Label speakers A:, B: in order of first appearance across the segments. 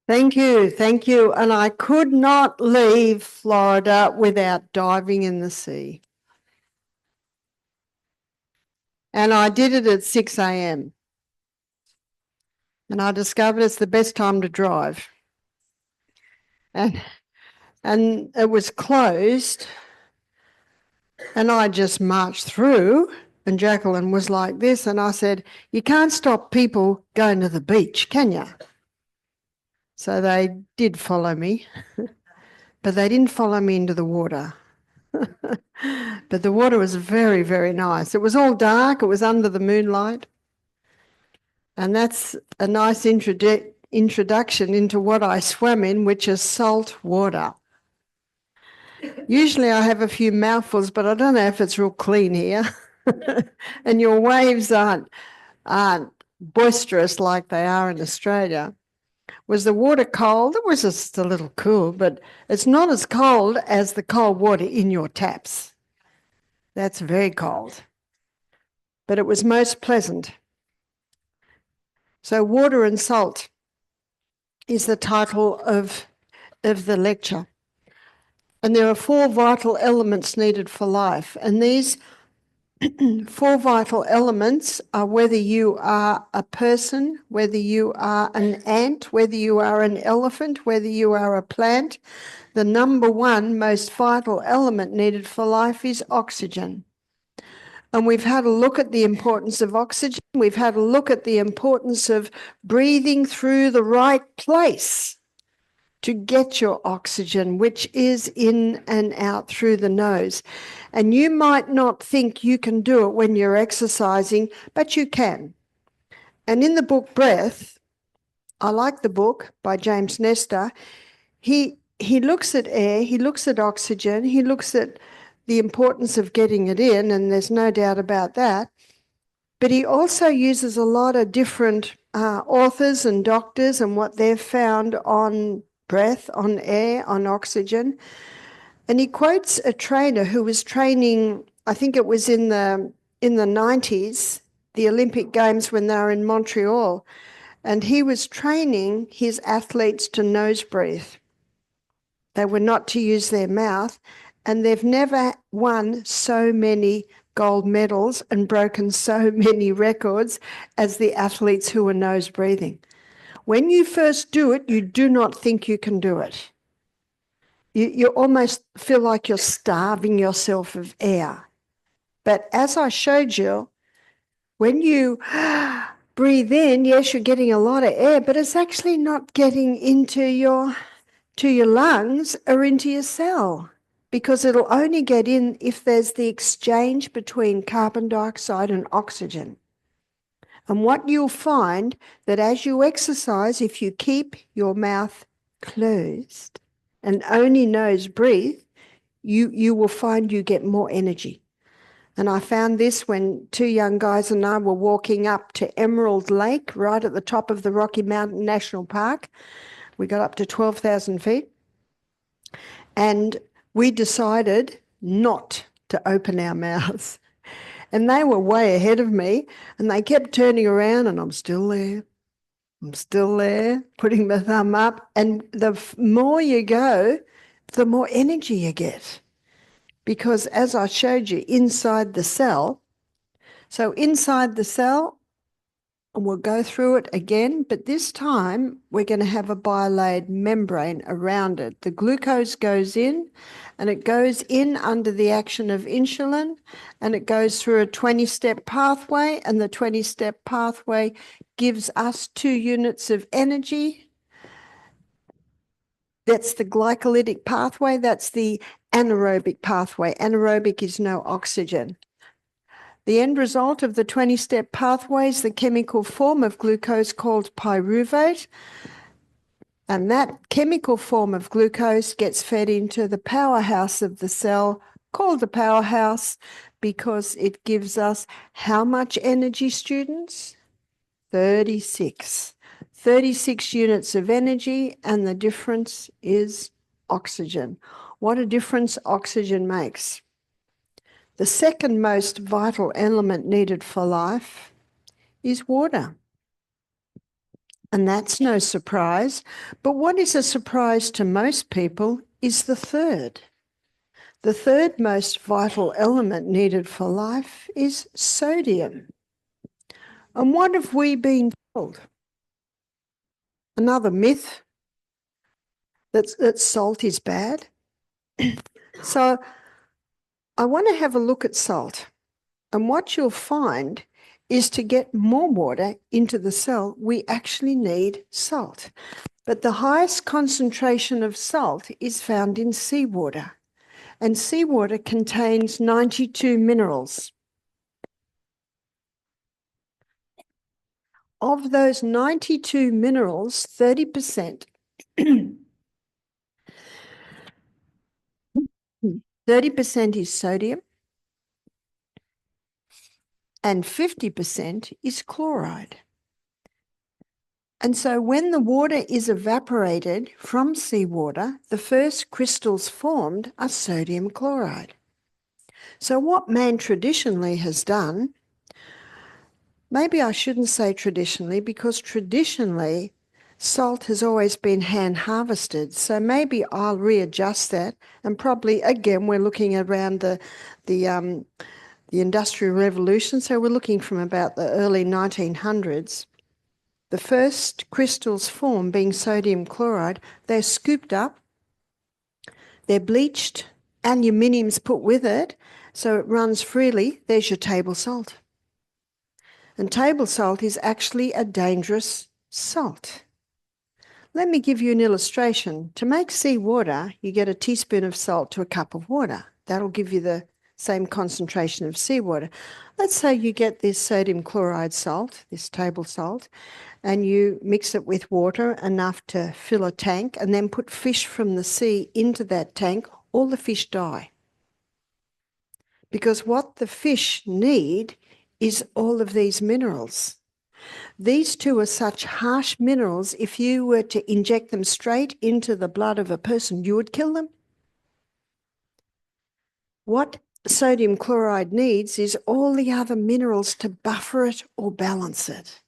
A: Thank you, thank you. And I could not leave Florida without diving in the sea. And I did it at 6 a.m. And I discovered it's the best time to drive. And it was closed. And I just marched through, and Jacqueline was like this. And I said, you can't stop people going to the beach, can you? So they did follow me, but they didn't follow me into the water. But the water was very, very nice. It was all dark. It was under the moonlight. And that's a nice introduction into what I swam in, which is salt water. Usually I have a few mouthfuls, but I don't know if it's real clean here. And your waves aren't boisterous like they are in Australia. Was the water cold? It was just a little cool, but it's not as cold as the cold water in your taps. That's very cold. But it was most pleasant. So water and salt is the title of the lecture. And there are 4 vital elements needed for life. And these 4 vital elements are whether you are a person, whether you are an ant, whether you are an elephant, whether you are a plant. The number 1 most vital element needed for life is oxygen. And we've had a look at the importance of oxygen. We've had a look at the importance of breathing through the right place to get your oxygen, which is in and out through the nose. And you might not think you can do it when you're exercising, but you can. And in the book Breath, I like the book by James Nestor, he looks at air, he looks at oxygen, he looks at the importance of getting it in, and there's no doubt about that. But he also uses a lot of different authors and doctors and what they've found on breath, on air, on oxygen. And he quotes a trainer who was training, I think it was in the 90s, the Olympic Games when they were in Montreal. And he was training his athletes to nose breathe. They were not to use their mouth. And they've never won so many gold medals and broken so many records as the athletes who are nose breathing. When you first do it, you do not think you can do it. You almost feel like you're starving yourself of air. But as I showed you, when you breathe in, yes, you're getting a lot of air, but it's actually not getting into your lungs or into your cell, because it'll only get in if there's the exchange between carbon dioxide and oxygen. And what you'll find that as you exercise, if you keep your mouth closed and only nose breathe, you will find you get more energy. And I found this when 2 young guys and I were walking up to Emerald Lake, right at the top of the Rocky Mountain National Park. We got up to 12,000 feet. And we decided not to open our mouths. And they were way ahead of me, and they kept turning around, and I'm still there, putting my thumb up. And the more you go, the more energy you get. Because as I showed you, inside the cell, so inside the cell, and we'll go through it again, but this time we're going to have a bilayered membrane around it. The glucose goes in, and it goes in under the action of insulin, and it goes through a 20-step pathway, and the 20-step pathway gives us 2 units of energy. That's the glycolytic pathway. That's the anaerobic pathway. Anaerobic is no oxygen. The end result of the 20-step pathway is the chemical form of glucose called pyruvate. And that chemical form of glucose gets fed into the powerhouse of the cell, called the powerhouse, because it gives us how much energy, students? 36. 36 units of energy, and the difference is oxygen. What a difference oxygen makes. The second most vital element needed for life is water. And that's no surprise. But what is a surprise to most people is the third. The third most vital element needed for life is sodium. And what have we been told? Another myth that salt is bad. So I want to have a look at salt. And what you'll find is to get more water into the cell, we actually need salt. But the highest concentration of salt is found in seawater. And seawater contains 92 minerals. Of those 92 minerals, 30%, 30% is sodium and 50% is chloride. And so when the water is evaporated from seawater, the first crystals formed are sodium chloride. So what man traditionally has done, maybe I shouldn't say traditionally, because traditionally salt has always been hand harvested. So maybe I'll readjust that. And probably, again, we're looking around the Industrial Revolution. So we're looking from about the early 1900s. The first crystals formed being sodium chloride, they're scooped up, they're bleached, aluminium's put with it, so it runs freely. There's your table salt. And table salt is actually a dangerous salt. Let me give you an illustration. To make seawater, you get a teaspoon of salt to a cup of water. That'll give you the same concentration of seawater. Let's say you get this sodium chloride salt, this table salt, and you mix it with water enough to fill a tank and then put fish from the sea into that tank, all the fish die. Because what the fish need is all of these minerals. These two are such harsh minerals, if you were to inject them straight into the blood of a person, you would kill them. What sodium chloride needs is all the other minerals to buffer it or balance it.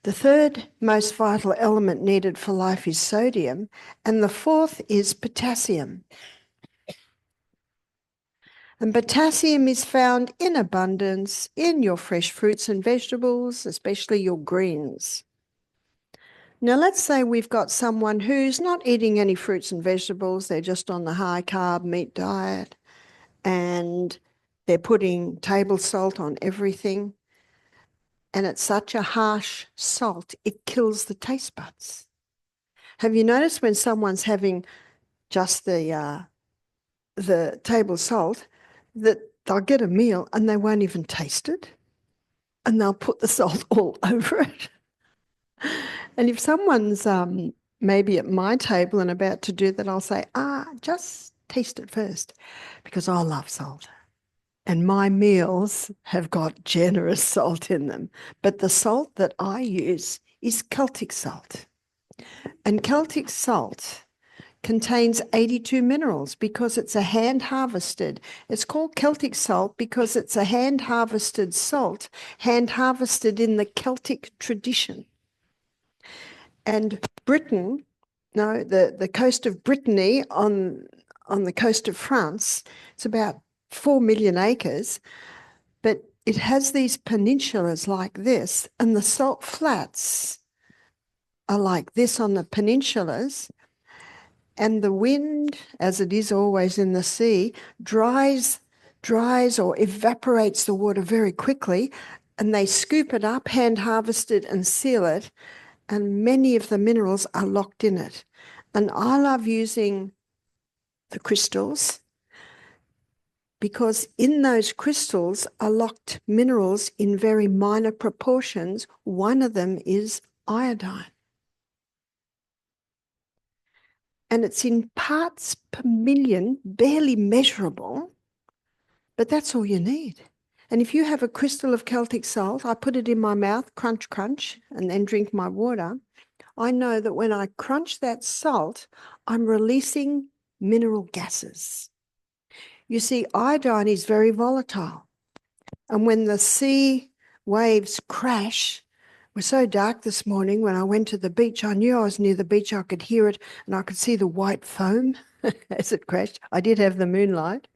A: The third most vital element needed for life is sodium, and the fourth is potassium. And potassium is found in abundance in your fresh fruits and vegetables, especially your greens. Now, let's say we've got someone who's not eating any fruits and vegetables, they're just on the high carb meat diet, and they're putting table salt on everything. And it's such a harsh salt, it kills the taste buds. Have you noticed when someone's having just the table salt, that they'll get a meal and they won't even taste it, and they'll put the salt all over it? And if someone's maybe at my table and about to do that, I'll say, just taste it first, because I love salt. And my meals have got generous salt in them. But the salt that I use is Celtic salt. And Celtic salt contains 82 minerals because it's a hand-harvested. It's called Celtic salt because it's a hand-harvested salt, hand-harvested in the Celtic tradition. And Britain, no, the coast of Brittany on the coast of France, it's about 4 million acres, but it has these peninsulas like this, and the salt flats are like this on the peninsulas, and the wind, as it is always in the sea, dries or evaporates the water very quickly, and they scoop it up, hand harvest it and seal it, and many of the minerals are locked in it. And I love using the crystals because in those crystals are locked minerals in very minor proportions. One of them is iodine. And it's in parts per million, barely measurable, but that's all you need. And if you have a crystal of Celtic salt, I put it in my mouth, crunch, crunch, and then drink my water. I know that when I crunch that salt, I'm releasing mineral gases. You see, iodine is very volatile. And when the sea waves crash, was so dark this morning when I went to the beach. I knew I was near the beach. I could hear it and I could see the white foam as it crashed. I did have the moonlight.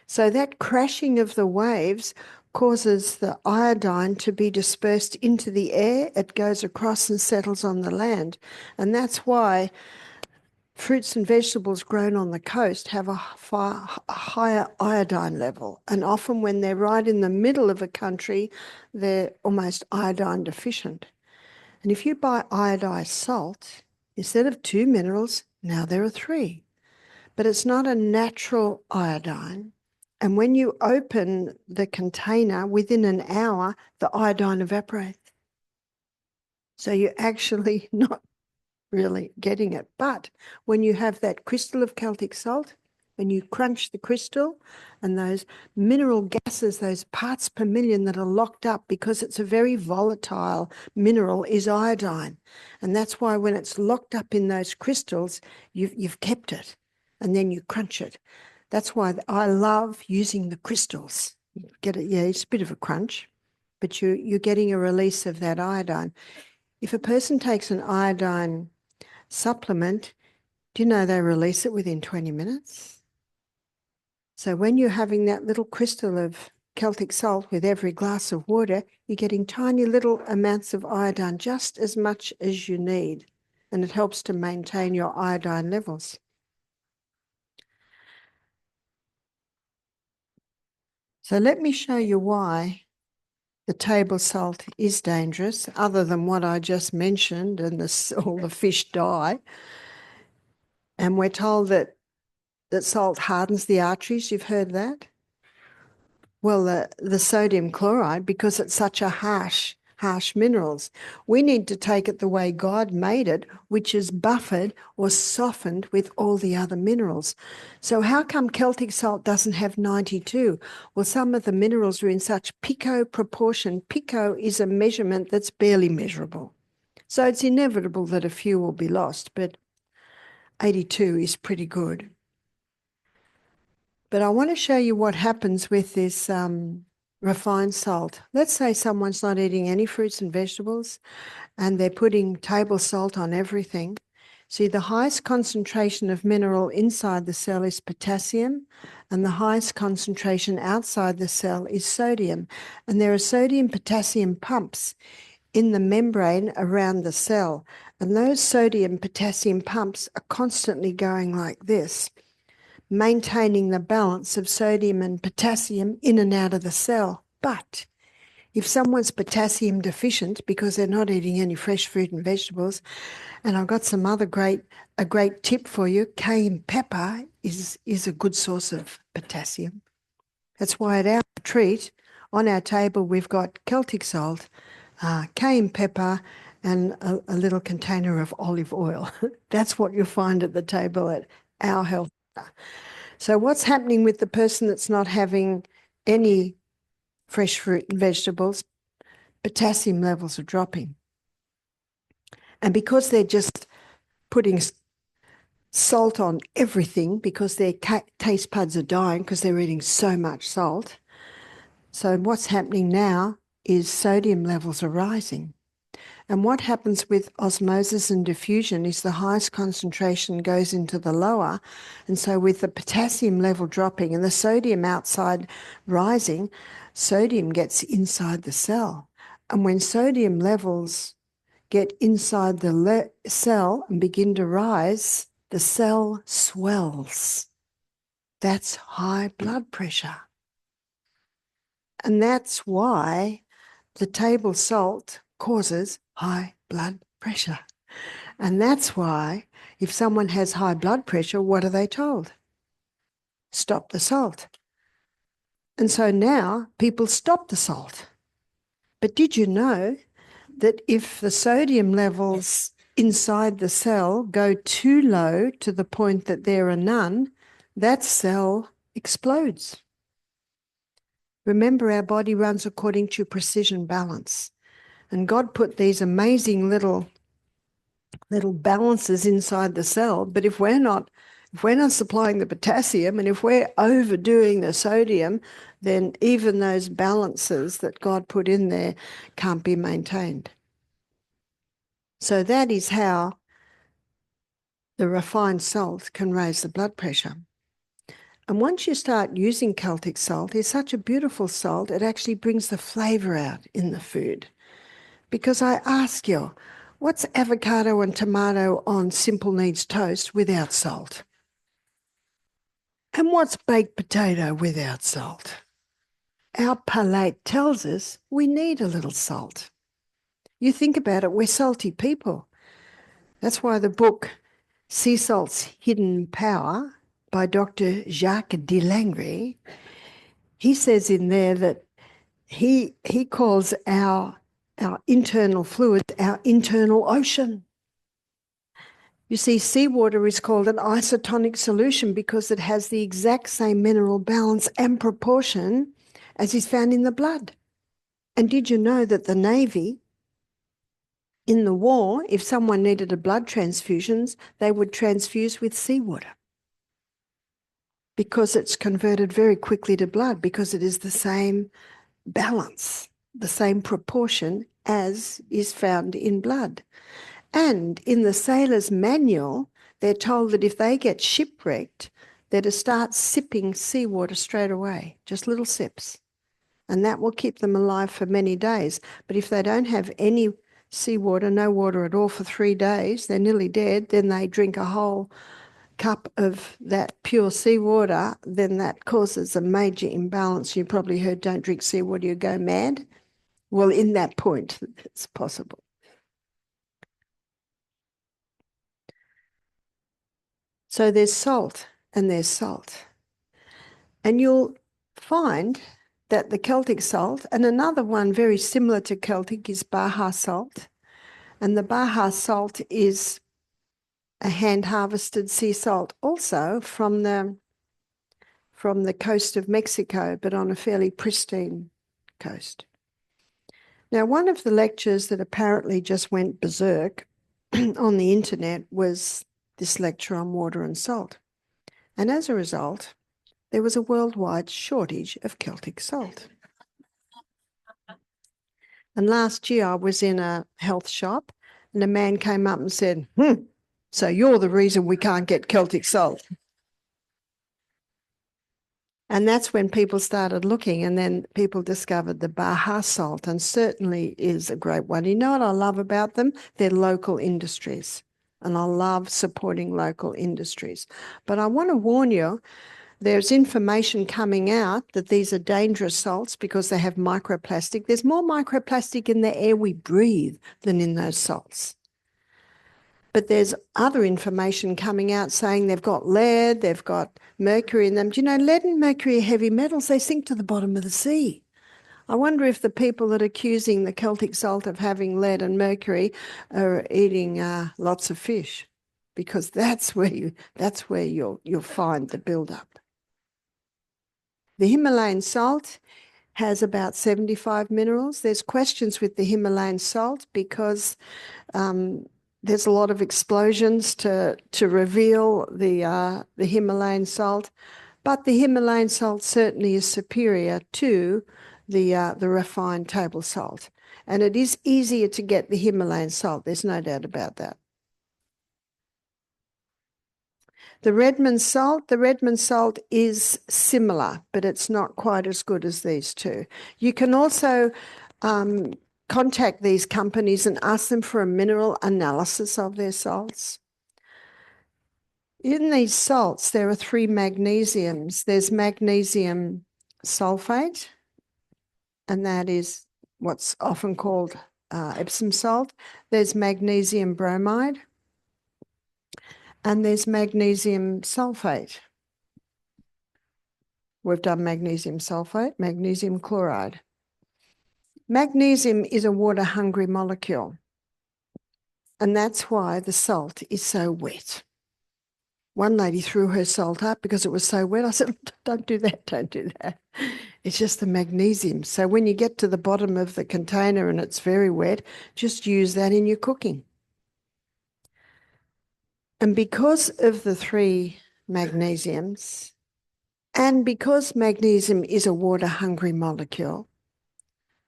A: So that crashing of the waves causes the iodine to be dispersed into the air. It goes across and settles on the land. And that's why fruits and vegetables grown on the coast have a far higher iodine level. And often when they're right in the middle of a country, they're almost iodine deficient. And if you buy iodized salt, instead of 2 minerals, now there are 3. But it's not a natural iodine. And when you open the container, within an hour, the iodine evaporates. So you're actually not really getting it. But when you have that crystal of Celtic salt, when you crunch the crystal and those mineral gases, those parts per million that are locked up because it's a very volatile mineral is iodine. And that's why when it's locked up in those crystals, you've kept it and then you crunch it. That's why I love using the crystals. Get it? Yeah, it's a bit of a crunch, but you're getting a release of that iodine. If a person takes an iodine supplement, do you know they release it within 20 minutes? So when you're having that little crystal of Celtic salt with every glass of water, you're getting tiny little amounts of iodine, just as much as you need. And it helps to maintain your iodine levels. So let me show you why the table salt is dangerous, other than what I just mentioned, and all the fish die. And we're told that salt hardens the arteries. You've heard that? Well, the sodium chloride, because it's such a harsh minerals. We need to take it the way God made it, which is buffered or softened with all the other minerals. So how come Celtic salt doesn't have 92? Well, some of the minerals are in such pico proportion. Pico is a measurement that's barely measurable. So it's inevitable that a few will be lost, but 82 is pretty good. But I want to show you what happens with this refined salt. Let's say someone's not eating any fruits and vegetables and they're putting table salt on everything. See, the highest concentration of mineral inside the cell is potassium, and the highest concentration outside the cell is sodium. And there are sodium-potassium pumps in the membrane around the cell. And those sodium-potassium pumps are constantly going like this, maintaining the balance of sodium and potassium in and out of the cell. But if someone's potassium deficient because they're not eating any fresh fruit and vegetables, and I've got a great tip for you, cayenne pepper is a good source of potassium. That's why at our retreat, on our table, we've got Celtic salt, cayenne pepper, and a little container of olive oil. That's what you'll find at the table at our health. So what's happening with the person that's not having any fresh fruit and vegetables? Potassium levels are dropping. And because they're just putting salt on everything, because their taste buds are dying because they're eating so much salt. So what's happening now is sodium levels are rising. And what happens with osmosis and diffusion is the highest concentration goes into the lower. And so with the potassium level dropping and the sodium outside rising, sodium gets inside the cell. And when sodium levels get inside the cell and begin to rise, the cell swells. That's high blood pressure. And that's why the table salt causes high blood pressure. And that's why if someone has high blood pressure, what are they told? Stop the salt. And so now people stop the salt. But did you know that if the sodium levels inside the cell go too low to the point that there are none, that cell explodes? Remember, our body runs according to precision balance. And God put these amazing little balances inside the cell. But if we're not supplying the potassium and if we're overdoing the sodium, then even those balances that God put in there can't be maintained. So that is how the refined salt can raise the blood pressure. And once you start using Celtic salt, it's such a beautiful salt, it actually brings the flavour out in the food. Because I ask you, what's avocado and tomato on simple needs toast without salt? And what's baked potato without salt? Our palate tells us we need a little salt. You think about it, we're salty people. That's why the book Sea Salt's Hidden Power by Dr. Jacques de Langry, he says in there that he calls our internal fluid our internal ocean. You see, seawater is called an isotonic solution because it has the exact same mineral balance and proportion as is found in the blood. And did you know that the Navy, in the war, if someone needed a blood transfusion, they would transfuse with seawater because it's converted very quickly to blood because it is the same balance, the same proportion as is found in blood. And in the sailor's manual, they're told that if they get shipwrecked, they're to start sipping seawater straight away, just little sips. And that will keep them alive for many days. But if they don't have any seawater, no water at all for 3 days, they're nearly dead, then they drink a whole cup of that pure seawater, then that causes a major imbalance. You probably heard, don't drink seawater, you go mad. Well, in that point, it's possible. So there's salt and there's salt. And you'll find that the Celtic salt, and another one very similar to Celtic is Baja salt. And the Baja salt is a hand-harvested sea salt also from the coast of Mexico, but on a fairly pristine coast. Now, one of the lectures that apparently just went berserk on the internet was this lecture on water and salt. And as a result, there was a worldwide shortage of Celtic salt. And last year I was in a health shop and a man came up and said, so you're the reason we can't get Celtic salt. And that's when people started looking, and then people discovered the Baja salt, and certainly is a great one. You know what I love about them? They're local industries, and I love supporting local industries. But I want to warn you, there's information coming out that these are dangerous salts because they have microplastic. There's more microplastic in the air we breathe than in those salts. But there's other information coming out saying they've got lead, they've got mercury in them. Do you know, lead and mercury are heavy metals. They sink to the bottom of the sea. I wonder if the people that are accusing the Celtic salt of having lead and mercury are eating lots of fish, because that's where you'll find the buildup. The Himalayan salt has about 75 minerals. There's questions with the Himalayan salt because there's a lot of explosions to reveal the Himalayan salt, but the Himalayan salt certainly is superior to the refined table salt, and it is easier to get the Himalayan salt. There's no doubt about that. The Redmond salt is similar, but it's not quite as good as these two. You can also contact these companies and ask them for a mineral analysis of their salts. In these salts, there are 3 magnesiums. There's magnesium sulfate, and that is what's often called Epsom salt. There's magnesium bromide, and there's magnesium sulfate. We've done magnesium sulfate, magnesium chloride. Magnesium is a water-hungry molecule, and that's why the salt is so wet. One lady threw her salt up because it was so wet. I said, don't do that, don't do that. It's just the magnesium. So when you get to the bottom of the container and it's very wet, just use that in your cooking. And because of the 3 magnesiums, and because magnesium is a water-hungry molecule,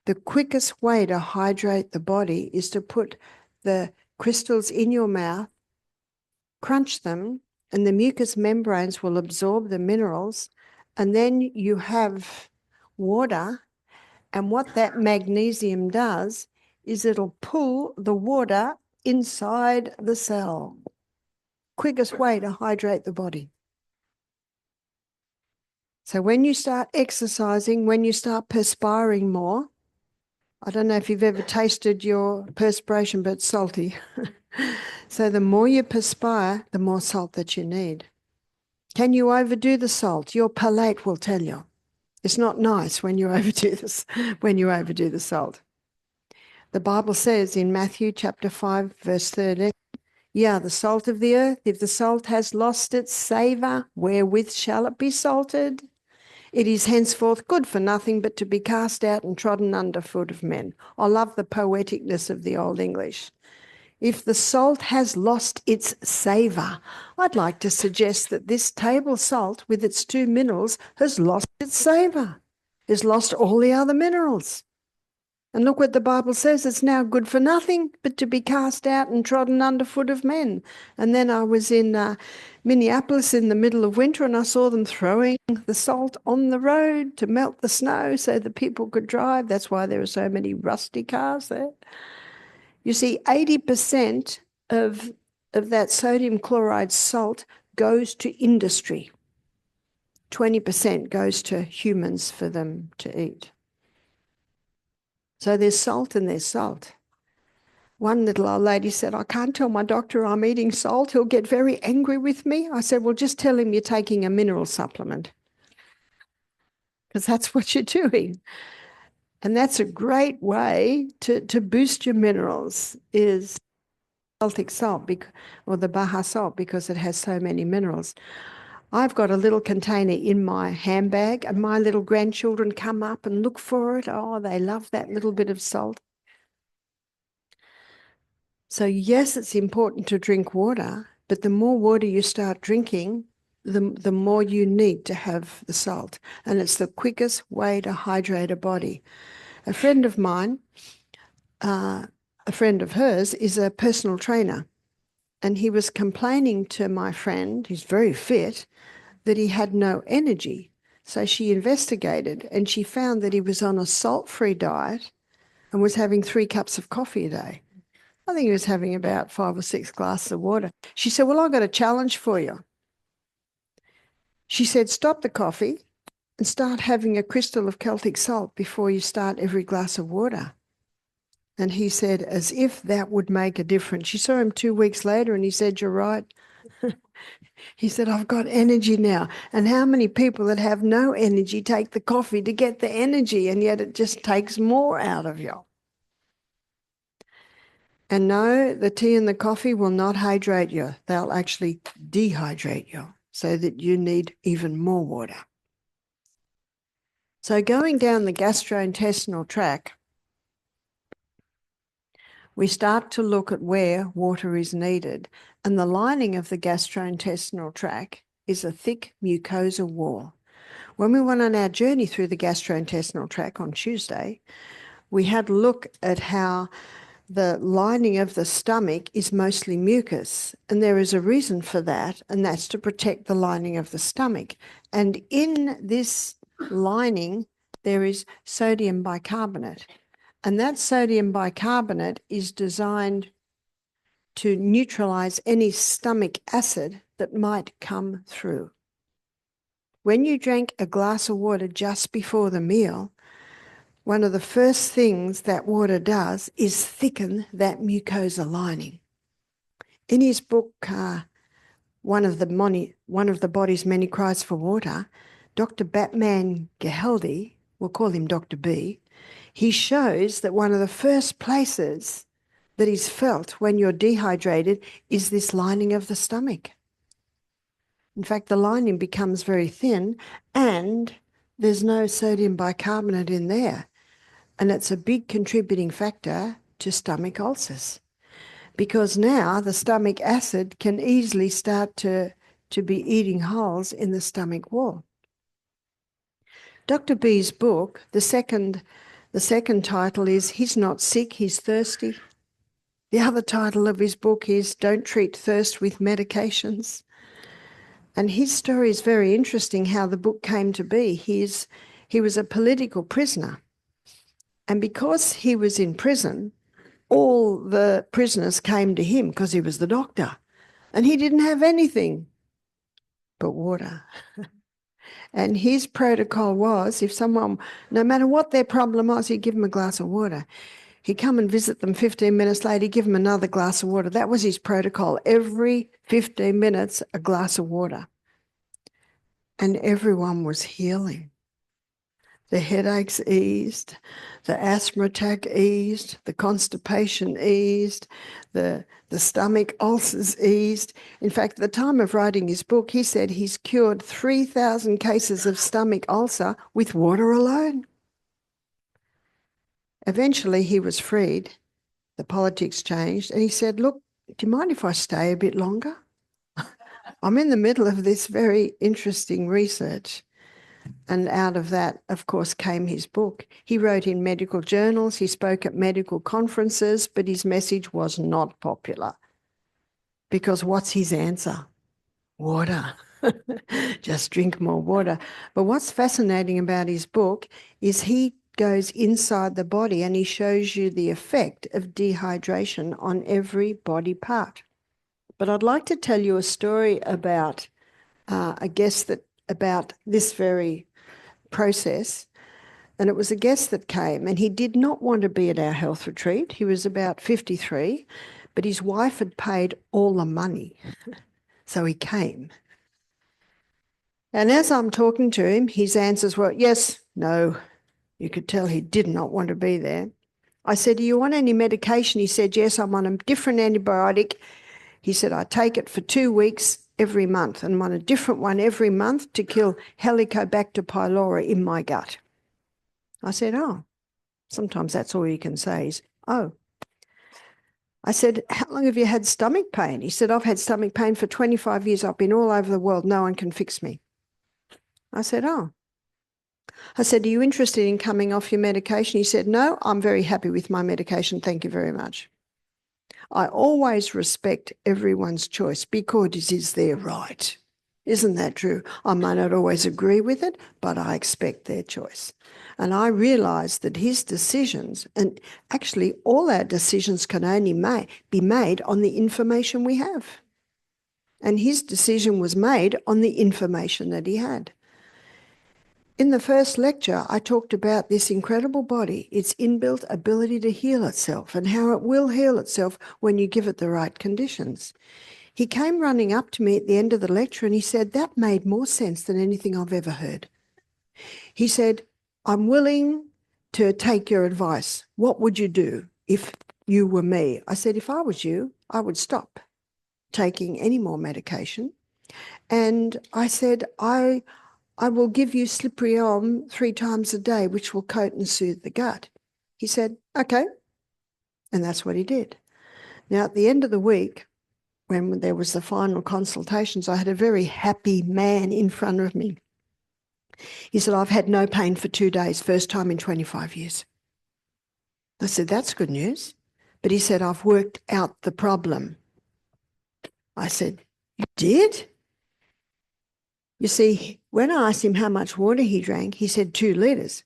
A: the quickest way to hydrate the body is to put the crystals in your mouth, crunch them, and the mucous membranes will absorb the minerals, and then you have water, and what that magnesium does is it'll pull the water inside the cell. Quickest way to hydrate the body. So when you start exercising, when you start perspiring more, I don't know if you've ever tasted your perspiration, but it's salty. So the more you perspire, the more salt that you need. Can you overdo the salt? Your palate will tell you. It's not nice when you overdo this, when you overdo the salt. The Bible says in Matthew chapter 5, verse 13, "Yeah, the salt of the earth, if the salt has lost its savour, wherewith shall it be salted? It is henceforth good for nothing but to be cast out and trodden under foot of men." I love the poeticness of the Old English. If the salt has lost its savour, I'd like to suggest that this table salt with its 2 minerals has lost its savour, has lost all the other minerals. And look what the Bible says, it's now good for nothing but to be cast out and trodden under foot of men. And then I was in Minneapolis in the middle of winter, and I saw them throwing the salt on the road to melt the snow so that people could drive. That's why there are so many rusty cars there. You see, 80% of that sodium chloride salt goes to industry. 20% goes to humans for them to eat. So there's salt and there's salt. One little old lady said, "I can't tell my doctor I'm eating salt. He'll get very angry with me." I said, "Well, just tell him you're taking a mineral supplement, because that's what you're doing." And that's a great way to boost your minerals, is Celtic salt, or the Baja salt, because it has so many minerals. I've got a little container in my handbag, and my little grandchildren come up and look for it. Oh, they love that little bit of salt. So yes, it's important to drink water, but the more water you start drinking, the more you need to have the salt. And it's the quickest way to hydrate a body. A friend of mine, a friend of hers, is a personal trainer. And he was complaining to my friend, who's very fit, that he had no energy. So she investigated, and she found that he was on a salt-free diet and was having 3 cups of coffee a day. I think he was having about 5 or 6 glasses of water. She said, "Well, I've got a challenge for you." She said, "Stop the coffee and start having a crystal of Celtic salt before you start every glass of water." And he said, as if that would make a difference. She saw him 2 weeks later and he said, "You're right." He said, "I've got energy now." And how many people that have no energy take the coffee to get the energy, and yet it just takes more out of you? And no, the tea and the coffee will not hydrate you. They'll actually dehydrate you so that you need even more water. So going down the gastrointestinal tract, we start to look at where water is needed. And the lining of the gastrointestinal tract is a thick mucosa wall. When we went on our journey through the gastrointestinal tract on Tuesday, we had a look at how the lining of the stomach is mostly mucus, and there is a reason for that, and that's to protect the lining of the stomach. And in this lining, there is sodium bicarbonate, and that sodium bicarbonate is designed to neutralize any stomach acid that might come through. When you drank a glass of water just before the meal, one of the first things that water does is thicken that mucosa lining. In his book, one of the Body's Many Cries for Water, Dr. BatmanGelijah, we'll call him Dr. B, he shows that one of the first places that is felt when you're dehydrated is this lining of the stomach. In fact, the lining becomes very thin and there's no sodium bicarbonate in there. And it's a big contributing factor to stomach ulcers, because now the stomach acid can easily start to be eating holes in the stomach wall. Dr. B's book, the second title is "He's Not Sick, He's Thirsty." The other title of his book is Don't Treat Thirst with Medications. And his story is very interesting, how the book came to be. He was a political prisoner. And because he was in prison, all the prisoners came to him because he was the doctor. And he didn't have anything but water. And his protocol was, if someone, no matter what their problem was, he'd give them a glass of water. He'd come and visit them 15 minutes later, he'd give them another glass of water. That was his protocol. Every 15 minutes, a glass of water. And everyone was healing. The headaches eased, the asthma attack eased, the constipation eased, the stomach ulcers eased. In fact, at the time of writing his book, he said he's cured 3,000 cases of stomach ulcer with water alone. Eventually, he was freed. The politics changed, and he said, look, do you mind if I stay a bit longer? I'm in the middle of this very interesting research. And out of that, of course, came his book. He wrote in medical journals, he spoke at medical conferences, but his message was not popular. Because what's his answer? Water. Just drink more water. But what's fascinating about his book is he goes inside the body and he shows you the effect of dehydration on every body part. But I'd like to tell you a story about about this very process. And it was a guest that came, and he did not want to be at our health retreat. He was about 53, but his wife had paid all the money. So he came. And as I'm talking to him, his answers were yes, no. You could tell he did not want to be there. I said, do you want any medication? He said, yes, I'm on a different antibiotic. He said, I take it for 2 weeks every month, and I'm on a different one every month to kill Helicobacter pylori in my gut. I said, oh, sometimes that's all you can say is, oh. I said, how long have you had stomach pain? He said, I've had stomach pain for 25 years. I've been all over the world. No one can fix me. I said, oh. I said, are you interested in coming off your medication? He said, no, I'm very happy with my medication. Thank you very much. I always respect everyone's choice because it is their right. Isn't that true? I may not always agree with it, but I expect their choice. And I realised that his decisions, and actually all our decisions can only be made on the information we have. And his decision was made on the information that he had. In the first lecture, I talked about this incredible body, its inbuilt ability to heal itself, and how it will heal itself when you give it the right conditions. He came running up to me at the end of the lecture and he said, that made more sense than anything I've ever heard. He said, I'm willing to take your advice. What would you do if you were me? I said, if I was you, I would stop taking any more medication. And I said, I will give you slippery elm 3 times a day, which will coat and soothe the gut. He said, okay. And that's what he did. Now, at the end of the week, when there was the final consultations, I had a very happy man in front of me. He said, I've had no pain for 2 days, first time in 25 years. I said, that's good news. But he said, I've worked out the problem. I said, you did? You see, when I asked him how much water he drank, he said 2 litres.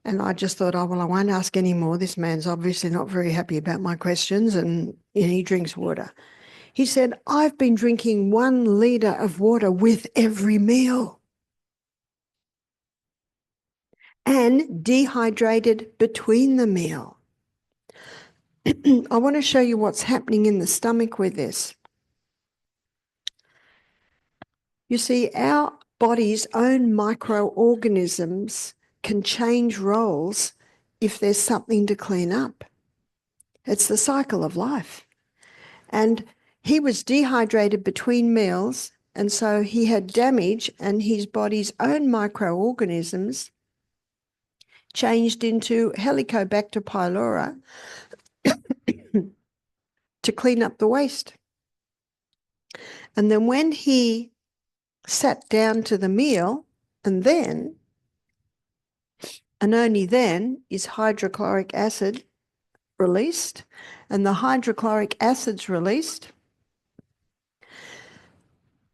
A: And I just thought, oh, well, I won't ask any more. This man's obviously not very happy about my questions, and he drinks water. He said, I've been drinking 1 litre of water with every meal and dehydrated between the meal. I want to show you what's happening in the stomach with this. You see, our body's own microorganisms can change roles if there's something to clean up. It's the cycle of life. And he was dehydrated between meals, and so he had damage, and his body's own microorganisms changed into Helicobacter pylori to clean up the waste. And then when he sat down to the meal, and only then, is hydrochloric acid released and the hydrochloric acid's released.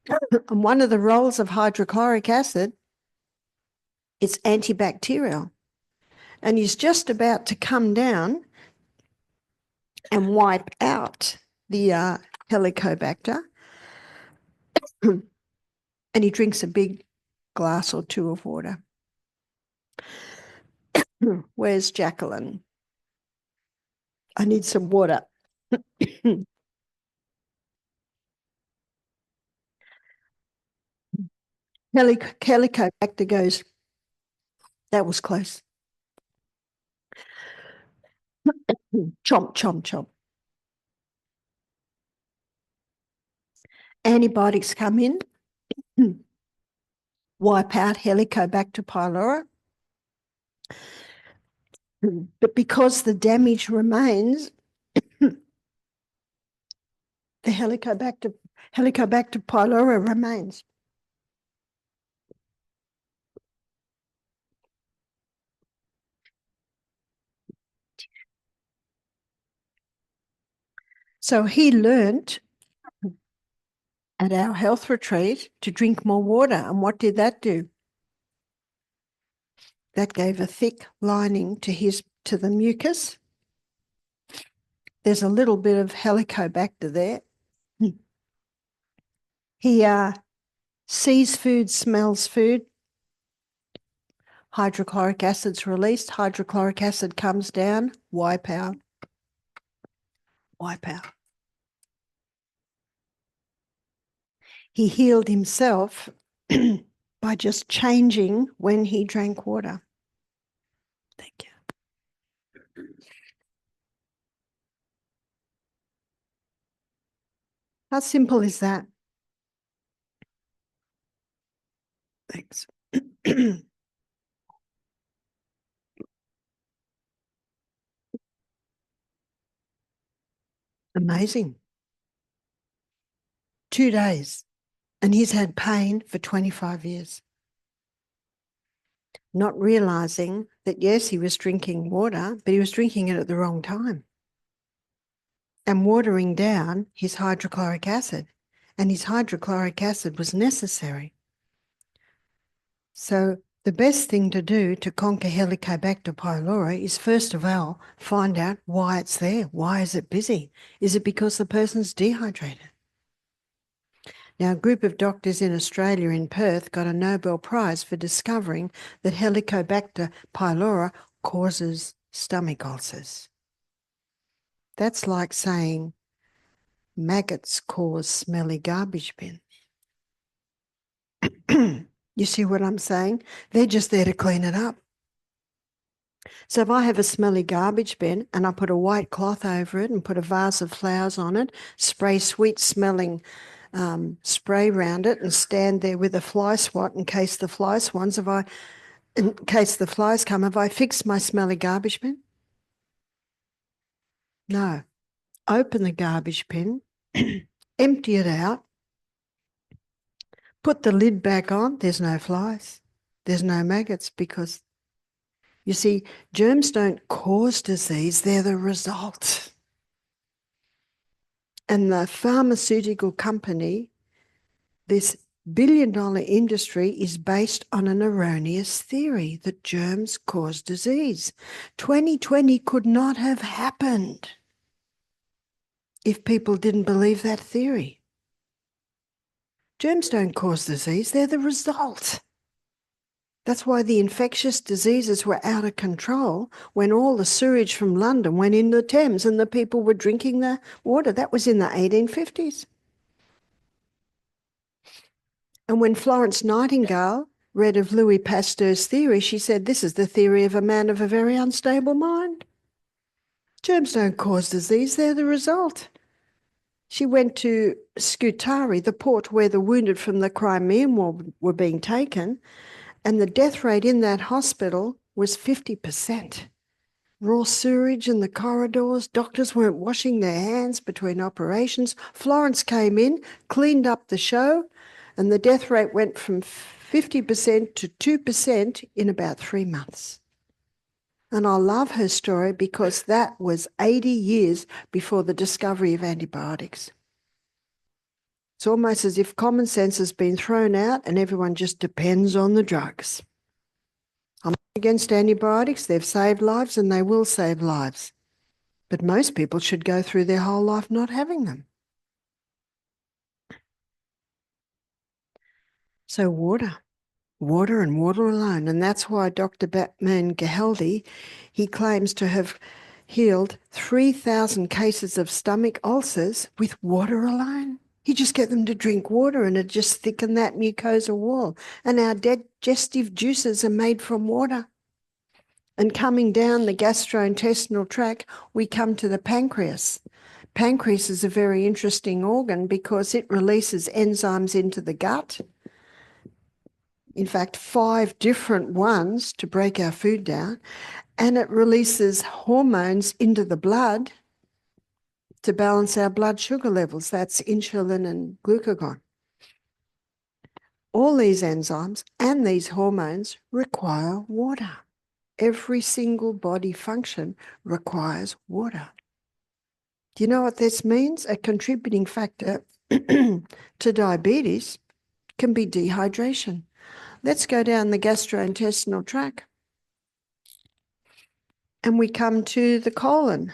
A: And one of the roles of hydrochloric acid is antibacterial. And he's just about to come down and wipe out the Helicobacter. And he drinks a big glass or two of water. Where's Jacqueline? I need some water. Helicobacter goes, that was close. Chomp, chomp, chomp. Antibiotics come in, wipe out Helicobacter pylori. But because the damage remains, the Helicobacter pylori remains. So he learnt at our health retreat to drink more water. And what did that do? That gave a thick lining to the mucus. There's a little bit of Helicobacter there. He sees food, smells food. Hydrochloric acid's released. Hydrochloric acid comes down. Wipe out. Wipe out. He healed himself by just changing when he drank water. Thank you. How simple is that? Thanks. Amazing. 2 days. And he's had pain for 25 years. Not realizing that, yes, he was drinking water, but he was drinking it at the wrong time and watering down his hydrochloric acid. And his hydrochloric acid was necessary. So the best thing to do to conquer Helicobacter pylori is, first of all, find out why it's there. Why is it busy? Is it because the person's dehydrated? Now, a group of doctors in Australia in Perth got a Nobel Prize for discovering that Helicobacter pylori causes stomach ulcers. That's like saying maggots cause smelly garbage bin. You see what I'm saying? They're just there to clean it up. So if I have a smelly garbage bin and I put a white cloth over it and put a vase of flowers on it, spray sweet smelling spray around it and stand there with a fly swat in case the fly swans, in case the flies come, have I fixed my smelly garbage bin? No. Open the garbage bin, empty it out, put the lid back on, there's no flies, there's no maggots, because you see, germs don't cause disease, they're the result. And the pharmaceutical company, this billion-dollar industry, is based on an erroneous theory that germs cause disease. 2020 could not have happened if people didn't believe that theory. Germs don't cause disease, they're the result. That's why the infectious diseases were out of control when all the sewage from London went in the Thames and the people were drinking the water. That was in the 1850s. And when Florence Nightingale read of Louis Pasteur's theory, she said, this is the theory of a man of a very unstable mind. Germs don't cause disease, they're the result. She went to Scutari, the port where the wounded from the Crimean War were being taken, and the death rate in that hospital was 50%. Raw sewage in the corridors, doctors weren't washing their hands between operations. Florence came in, cleaned up the show, and the death rate went from 50% to 2% in about 3 months. And I love her story because that was 80 years before the discovery of antibiotics. It's almost as if common sense has been thrown out and everyone just depends on the drugs. I'm not against antibiotics. They've saved lives and they will save lives. But most people should go through their whole life not having them. So water and water alone. And that's why Dr. BatmanGelijah, he claims to have healed 3,000 cases of stomach ulcers with water alone. You just get them to drink water and it just thicken that mucosa wall. And our digestive juices are made from water. And coming down the gastrointestinal tract, we come to the pancreas. Pancreas is a very interesting organ because it releases enzymes into the gut. In fact, 5 different ones to break our food down. And it releases hormones into the blood to balance our blood sugar levels. That's insulin and glucagon. All these enzymes and these hormones require water. Every single body function requires water. Do you know what this means? A contributing factor to diabetes can be dehydration. Let's go down the gastrointestinal tract. And we come to the colon.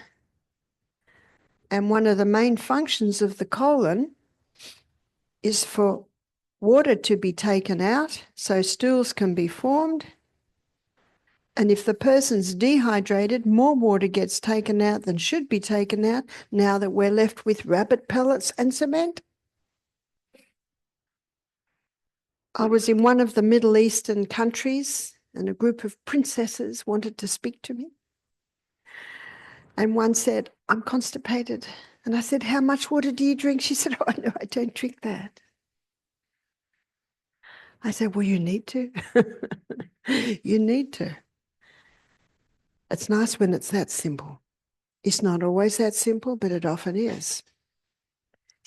A: And one of the main functions of the colon is for water to be taken out so stools can be formed. And if the person's dehydrated, more water gets taken out than should be taken out now that we're left with rabbit pellets and cement. I was in one of the Middle Eastern countries and a group of princesses wanted to speak to me. And one said, I'm constipated. And I said, how much water do you drink? She said, oh, no, I don't drink that. I said, well, you need to. You need to. It's nice when it's that simple. It's not always that simple, but it often is.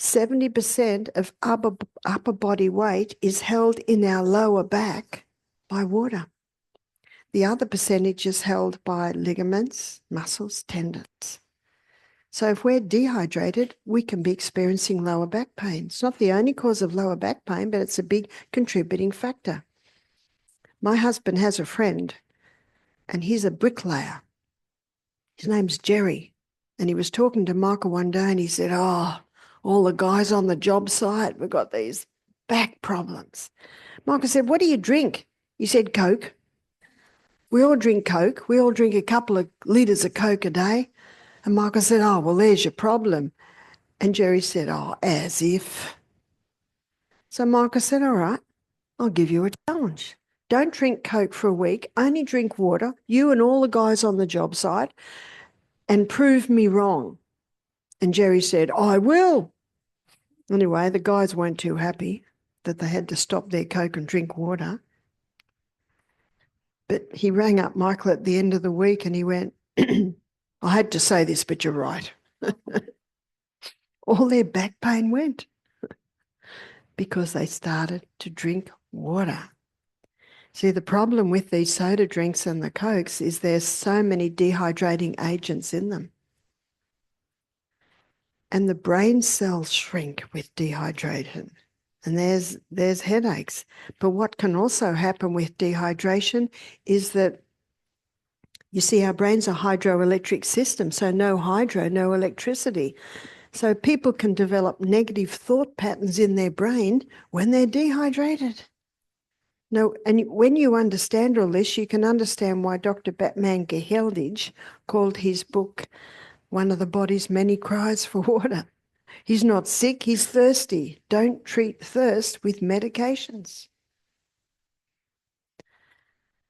A: 70% of upper body weight is held in our lower back by water. The other percentage is held by ligaments, muscles, tendons. So if we're dehydrated, we can be experiencing lower back pain. It's not the only cause of lower back pain, but it's a big contributing factor. My husband has a friend, and he's a bricklayer. His name's Jerry. And he was talking to Michael one day, and he said, oh, all the guys on the job site, we've got these back problems. Michael said, what do you drink? He said, Coke. We all drink Coke. We all drink a couple of litres of Coke a day. And Michael said, oh, well, there's your problem. And Jerry said, oh, as if. So Michael said, all right, I'll give you a challenge. Don't drink Coke for a week. Only drink water, you and all the guys on the job site, and prove me wrong. And Jerry said, I will. Anyway, the guys weren't too happy that they had to stop their Coke and drink water. But he rang up Michael at the end of the week and he went, I had to say this, but you're right. All their back pain went because they started to drink water. See, the problem with these soda drinks and the Cokes is there's so many dehydrating agents in them. And the brain cells shrink with dehydration. And there's headaches. But what can also happen with dehydration is that, you see, our brain's a hydroelectric system, so no hydro, no electricity. So people can develop negative thought patterns in their brain when they're dehydrated. No, and when you understand all this, you can understand why Dr. BatmanGelijah called his book one of the body's many cries for water. He's not sick, he's thirsty. Don't treat thirst with medications.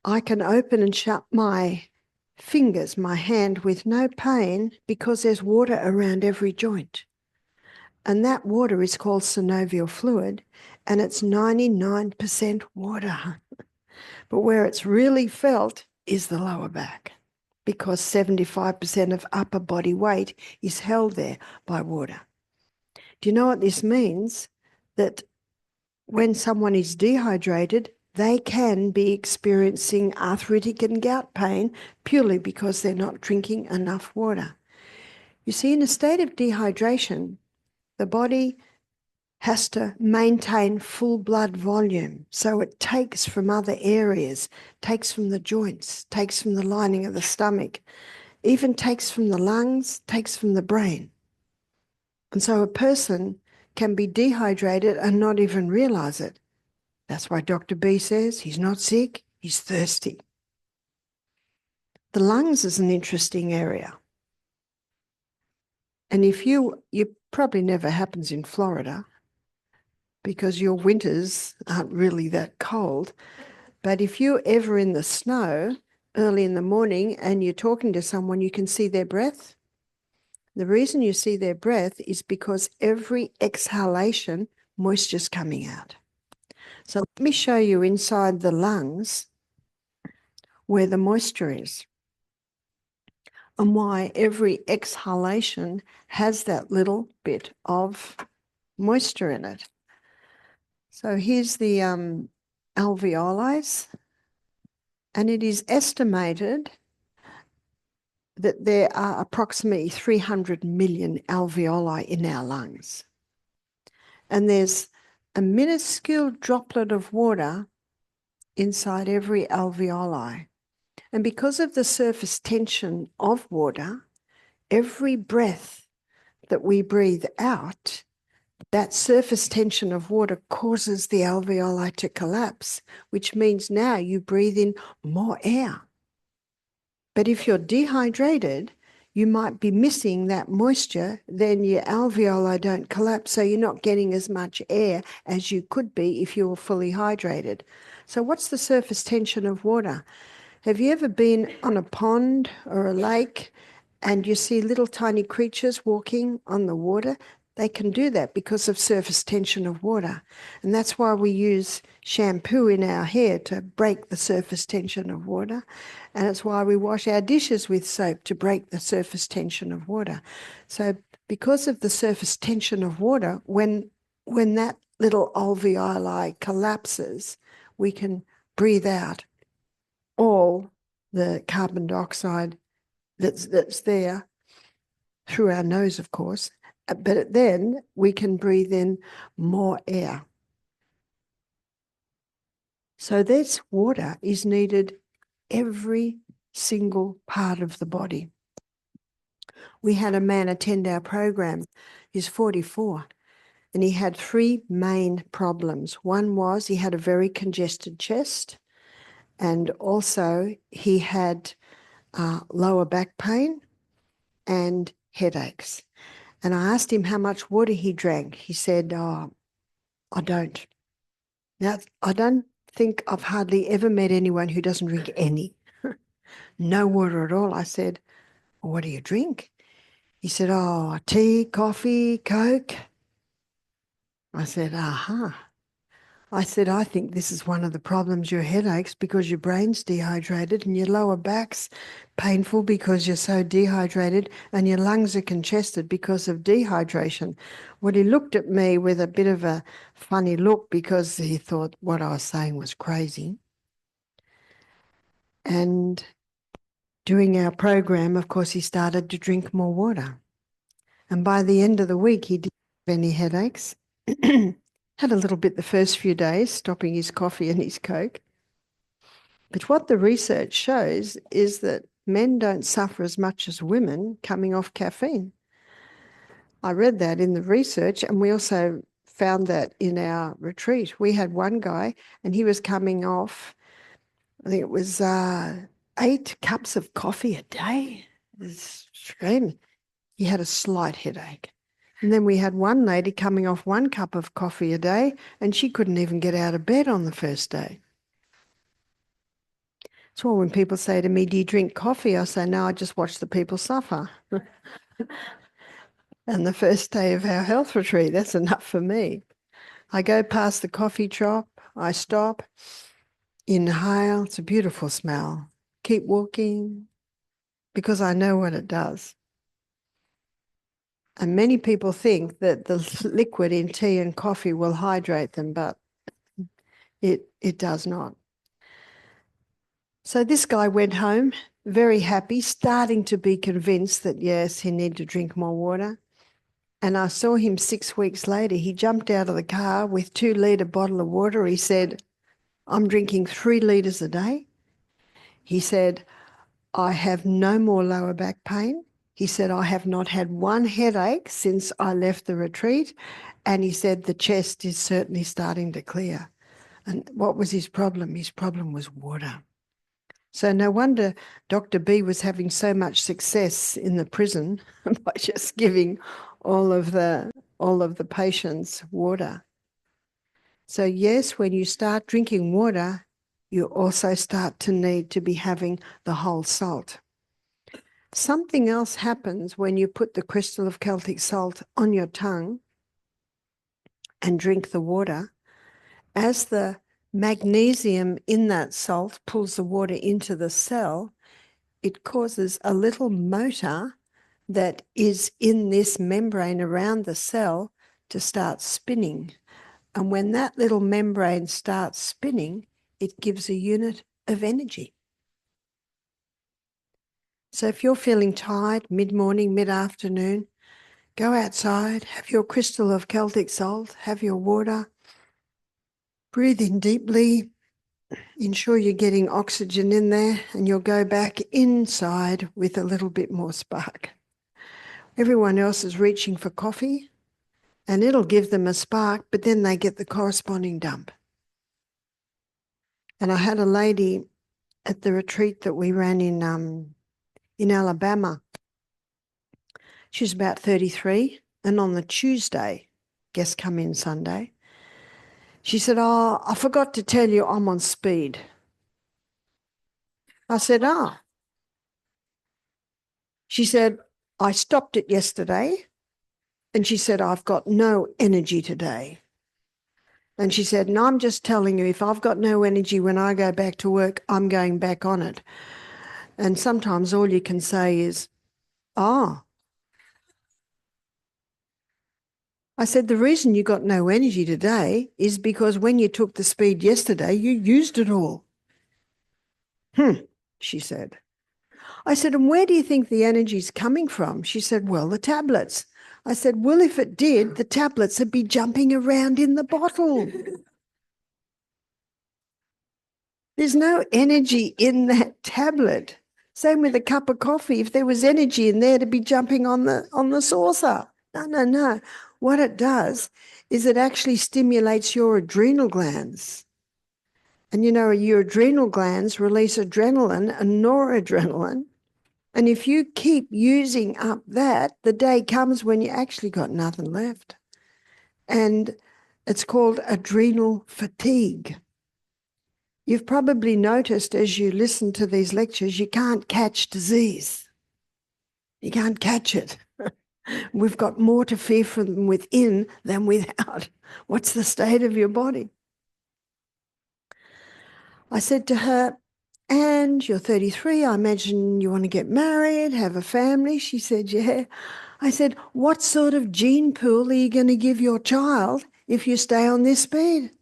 A: I can open and shut my fingers, my hand, with no pain because there's water around every joint. And that water is called synovial fluid, and it's 99% water. But where it's really felt is the lower back, because 75% of upper body weight is held there by water. Do you know what this means? That when someone is dehydrated, they can be experiencing arthritic and gout pain purely because they're not drinking enough water. You see, in a state of dehydration, the body has to maintain full blood volume. So it takes from other areas, takes from the joints, takes from the lining of the stomach, even takes from the lungs, takes from the brain. And so a person can be dehydrated and not even realize it. That's why Dr. B says he's not sick, he's thirsty. The lungs is an interesting area. And if you probably never happens in Florida because your winters aren't really that cold. But if you're ever in the snow early in the morning and you're talking to someone, you can see their breath. The reason you see their breath is because every exhalation, moisture's coming out. So let me show you inside the lungs where the moisture is and why every exhalation has that little bit of moisture in it. So here's the alveoli, and it is estimated that there are approximately 300 million alveoli in our lungs. And there's a minuscule droplet of water inside every alveoli. And because of the surface tension of water, every breath that we breathe out, that surface tension of water causes the alveoli to collapse, which means now you breathe in more air. But if you're dehydrated, you might be missing that moisture, then your alveoli don't collapse, so you're not getting as much air as you could be if you were fully hydrated. So what's the surface tension of water? Have you ever been on a pond or a lake and you see little tiny creatures walking on the water? They can do that because of surface tension of water. And that's why we use shampoo in our hair to break the surface tension of water. And it's why we wash our dishes with soap to break the surface tension of water. So because of the surface tension of water, when that little alveoli collapses, we can breathe out all the carbon dioxide that's there through our nose, of course, but then we can breathe in more air. So this water is needed every single part of the body. We had a man attend our program. He's 44, and he had three main problems. One was he had a very congested chest, and also he had lower back pain and headaches. And I asked him how much water he drank. He said, "Oh, I don't." Now, I don't think I've hardly ever met anyone who doesn't drink any. No water at all. I said, "Well, what do you drink?" He said, "Oh, tea, coffee, Coke." I said, "Aha." I said, "I think this is one of the problems, your headaches, because your brain's dehydrated and your lower back's painful because you're so dehydrated and your lungs are congested because of dehydration." Well, he looked at me with a bit of a funny look because he thought what I was saying was crazy. And doing our program, of course, he started to drink more water. And by the end of the week, he didn't have any headaches. Had a little bit the first few days, stopping his coffee and his Coke. But what the research shows is that men don't suffer as much as women coming off caffeine. I read that in the research, and we also found that in our retreat. We had one guy, and he was coming off, I think it was 8 cups of coffee a day. It's extreme. He had a slight headache. And then we had one lady coming off 1 cup of coffee a day, and she couldn't even get out of bed on the first day. So when people say to me, "Do you drink coffee?" I say, "No, I just watch the people suffer." And the first day of our health retreat, that's enough for me. I go past the coffee shop, I stop, inhale, it's a beautiful smell. Keep walking, because I know what it does. And many people think that the liquid in tea and coffee will hydrate them, but It does not. So this guy went home very happy, starting to be convinced that, yes, he needed to drink more water. And I saw him 6 weeks later. He jumped out of the car with 2-litre bottle of water. He said, I'm drinking 3 litres a day. He said, I have no more lower back pain. He said, I have not had one headache since I left the retreat. And he said, the chest is certainly starting to clear. And what was his problem? His problem was water. So no wonder Dr. B was having so much success in the prison by just giving all of the patients water. So yes, when you start drinking water, you also start to need to be having the whole salt. Something else happens when you put the crystal of Celtic salt on your tongue and drink the water. As the magnesium in that salt pulls the water into the cell, it causes a little motor that is in this membrane around the cell to start spinning. And when that little membrane starts spinning, it gives a unit of energy. So if you're feeling tired mid-morning, mid-afternoon, go outside, have your crystal of Celtic salt, have your water, breathe in deeply, ensure you're getting oxygen in there, and you'll go back inside with a little bit more spark. Everyone else is reaching for coffee, and it'll give them a spark, but then they get the corresponding dump. And I had a lady at the retreat that we ran in Alabama. She's about 33, and on the Tuesday, guests come in Sunday, she said, oh, I forgot to tell you I'm on speed. I said, ah. She said, I stopped it yesterday, and she said, I've got no energy today. And she said, and I'm just telling you, if I've got no energy when I go back to work, I'm going back on it. And sometimes all you can say is, oh. I said, the reason you got no energy today is because when you took the speed yesterday, you used it all. She said. I said, and where do you think the energy's coming from? She said, well, the tablets. I said, well, if it did, the tablets would be jumping around in the bottle. There's no energy in that tablet. Same with a cup of coffee. If there was energy in there to be jumping on the saucer. No. What it does is it actually stimulates your adrenal glands. And you know, your adrenal glands release adrenaline and noradrenaline. And if you keep using up that, the day comes when you actually got nothing left. And it's called adrenal fatigue. You've probably noticed as you listen to these lectures, you can't catch disease. You can't catch it. We've got more to fear from within than without. What's the state of your body? I said to her, and you're 33, I imagine you want to get married, have a family. She said, yeah. I said, what sort of gene pool are you going to give your child if you stay on this speed?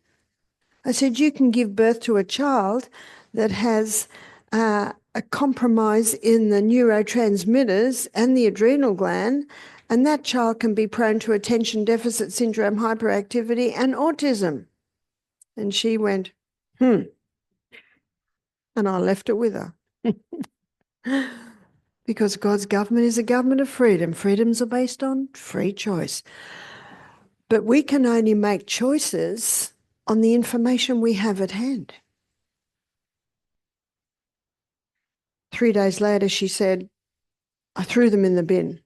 A: I said, you can give birth to a child that has a compromise in the neurotransmitters and the adrenal gland, and that child can be prone to attention deficit syndrome, hyperactivity, and autism. And she went, and I left it with her. Because God's government is a government of freedom. Freedoms are based on free choice. But we can only make choices on the information we have at hand. 3 days later, she said, I threw them in the bin.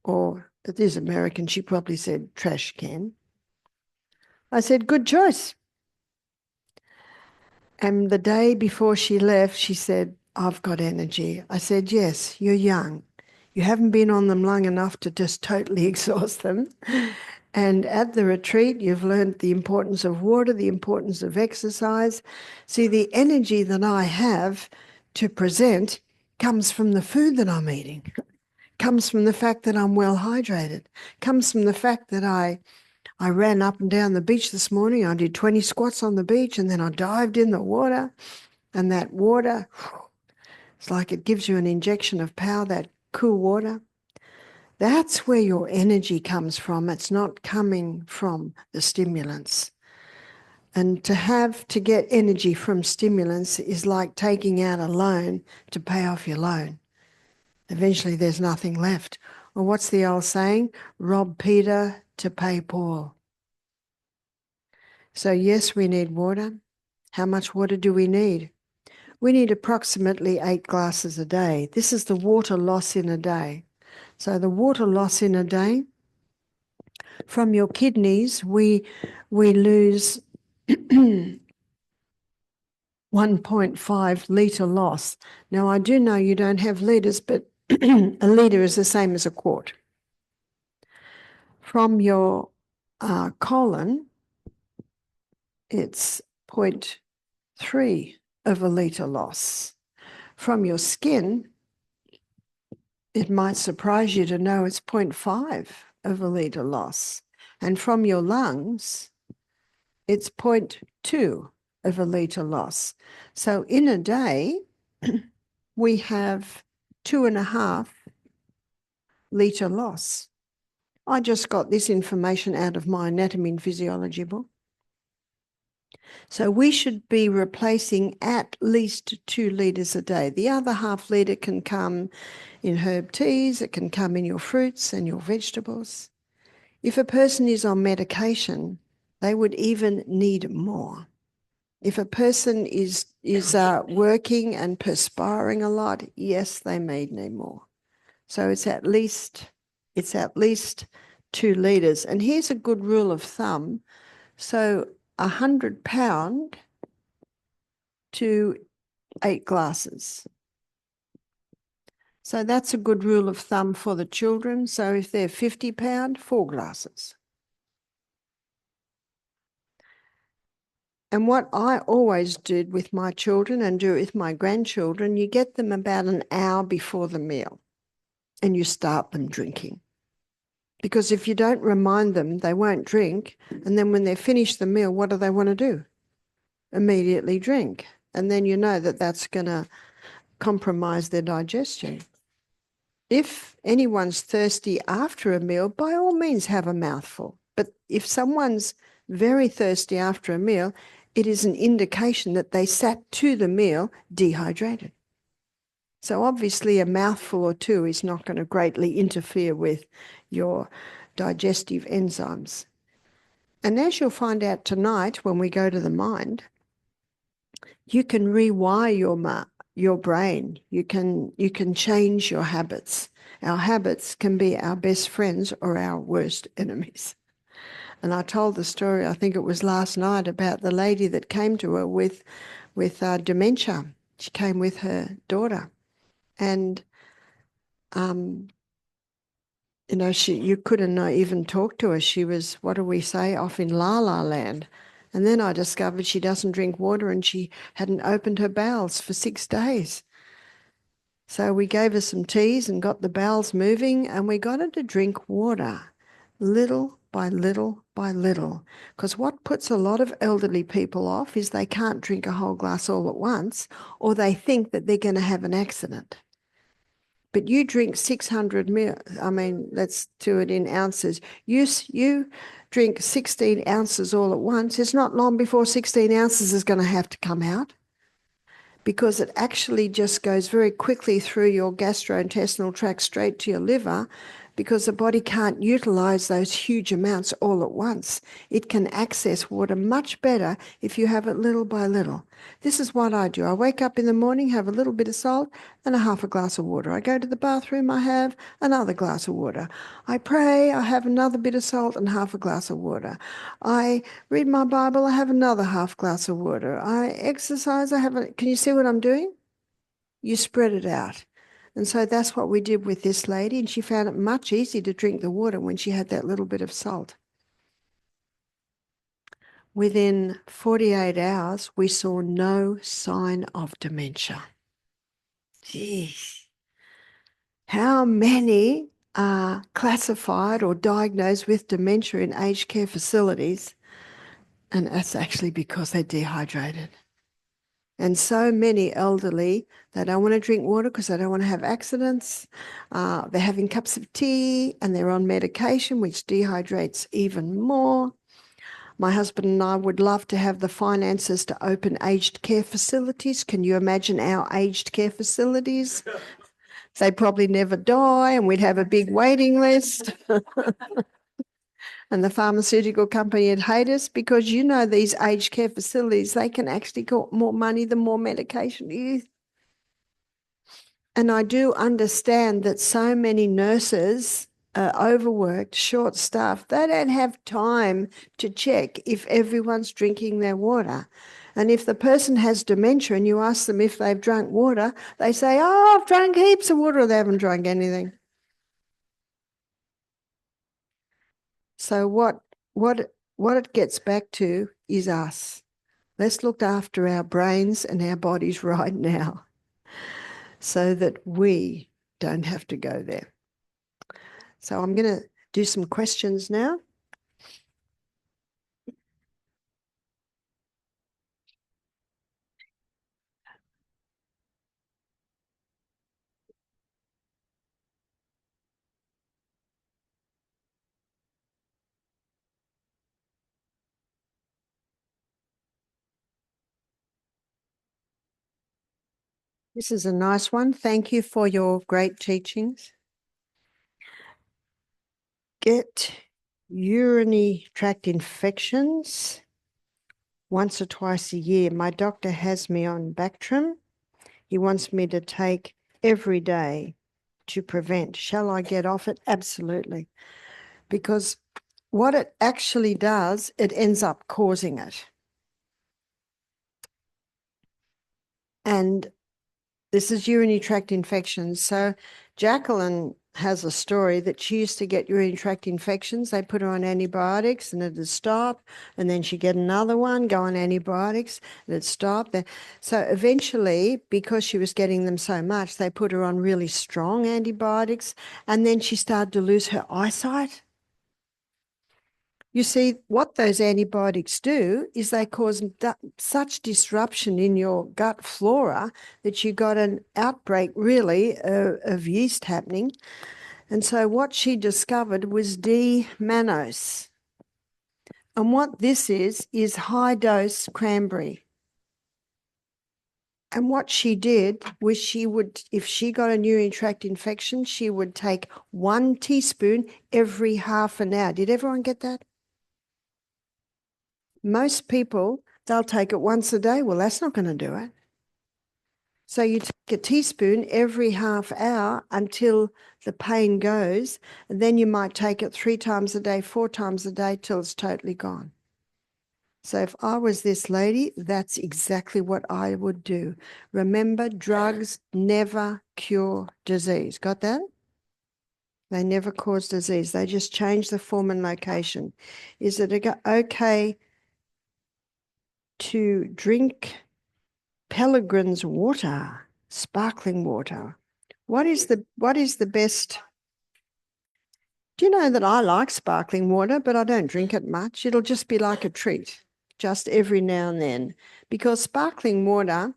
A: Or, it is American, she probably said trash can. I said, good choice. And the day before she left, she said, I've got energy. I said, yes, you're young. You haven't been on them long enough to just totally exhaust them. And at the retreat, you've learned the importance of water, the importance of exercise. See, the energy that I have to present comes from the food that I'm eating, comes from the fact that I'm well hydrated, comes from the fact that I I ran up and down the beach this morning. I did 20 squats on the beach, and then I dived in the water, and that water, it's like it gives you an injection of power, that cool water. That's where your energy comes from. It's not coming from the stimulants. And to get energy from stimulants is like taking out a loan to pay off your loan. Eventually there's nothing left. Well, what's the old saying? Rob Peter to pay Paul. So yes, we need water. How much water do we need? We need approximately 8 glasses a day. This is the water loss in a day. So the water loss in a day, from your kidneys, we lose 1.5 litre loss. Now, I do know you don't have litres, but a litre is the same as a quart. From your colon, it's 0.3 of a litre loss. From your skin, it might surprise you to know it's 0.5 of a litre loss. And from your lungs, it's 0.2 of a litre loss. So in a day, we have 2.5 litre loss. I just got this information out of my anatomy and physiology book. So we should be replacing at least 2 litres a day. The other half litre can come in herb teas, it can come in your fruits and your vegetables. If a person is on medication, they would even need more. If a person is working and perspiring a lot, yes, they may need more. So it's at least 2 litres. And here's a good rule of thumb. So 100 pound to 8 glasses. So that's a good rule of thumb for the children. So if they're 50 pound, 4 glasses. And what I always did with my children and do with my grandchildren, you get them about an hour before the meal and you start them drinking. Because if you don't remind them, they won't drink. And then when they finish the meal, what do they want to do? Immediately drink. And then you know that that's going to compromise their digestion. If anyone's thirsty after a meal, by all means have a mouthful. But if someone's very thirsty after a meal, it is an indication that they sat to the meal dehydrated. So obviously a mouthful or two is not going to greatly interfere with your digestive enzymes. And as you'll find out tonight when we go to the mind, you can rewire your brain. You can change your habits. Our habits can be our best friends or our worst enemies. And I told the story, I think it was last night, about the lady that came to her with dementia. She came with her daughter. And, you couldn't even talk to her. She was, what do we say, off in La La Land. And then I discovered she doesn't drink water and she hadn't opened her bowels for 6 days. So we gave her some teas and got the bowels moving, and we got her to drink water little by little by little. Because what puts a lot of elderly people off is they can't drink a whole glass all at once, or they think that they're going to have an accident. But you drink 600 mil, let's do it in ounces. You drink 16 ounces all at once. It's not long before 16 ounces is going to have to come out, because it actually just goes very quickly through your gastrointestinal tract straight to your liver, because the body can't utilize those huge amounts all at once. It can access water much better if you have it little by little. This is what I do. I wake up in the morning, have a little bit of salt and a half a glass of water. I go to the bathroom, I have another glass of water. I pray, I have another bit of salt and half a glass of water. I read my Bible, I have another half glass of water. I exercise, can you see what I'm doing? You spread it out. And so that's what we did with this lady, and she found it much easier to drink the water when she had that little bit of salt. Within 48 hours, we saw no sign of dementia. Geez. How many are classified or diagnosed with dementia in aged care facilities, and that's actually because they're dehydrated. And so many elderly, they don't want to drink water because they don't want to have accidents. They're having cups of tea and they're on medication, which dehydrates even more. My husband and I would love to have the finances to open aged care facilities. Can you imagine our aged care facilities? They probably never die, and we'd have a big waiting list. And the pharmaceutical company would hate us because these aged care facilities, they can actually get more money the more medication you use. And I do understand that so many nurses are overworked, short-staffed. They don't have time to check if everyone's drinking their water. And if the person has dementia and you ask them if they've drunk water, they say, oh, I've drunk heaps of water, or they haven't drunk anything. So what it gets back to is us. Let's look after our brains and our bodies right now so that we don't have to go there. So I'm going to do some questions now. This is a nice one. Thank you for your great teachings. Get urinary tract infections once or twice a year. My doctor has me on Bactrim. He wants me to take every day to prevent. Shall I get off it? Absolutely. Because what it actually does, it ends up causing it. And this is urinary tract infections. So Jacqueline has a story that she used to get urinary tract infections. They put her on antibiotics and it'd stop. And then she'd get another one, go on antibiotics, and it'd stop. So eventually, because she was getting them so much, they put her on really strong antibiotics. And then she started to lose her eyesight. You see, what those antibiotics do is they cause such disruption in your gut flora that you got an outbreak, really, of yeast happening. And so what she discovered was D-mannose. And what this is high-dose cranberry. And what she did was if she got a urinary tract infection, she would take 1 teaspoon every half an hour. Did everyone get that? Most people, they'll take it once a day. Well, that's not going to do it. So you take a teaspoon every half hour until the pain goes, and then you might take it 3 times a day, 4 times a day till it's totally gone. So if I was this lady, that's exactly what I would do. Remember, drugs never cure disease. Got that? They never cause disease. They just change the form and location. Is it okay to drink Pellegrin's water, sparkling water? What is the best? Do you know that I like sparkling water, but I don't drink it much? It'll just be like a treat, just every now and then, because sparkling water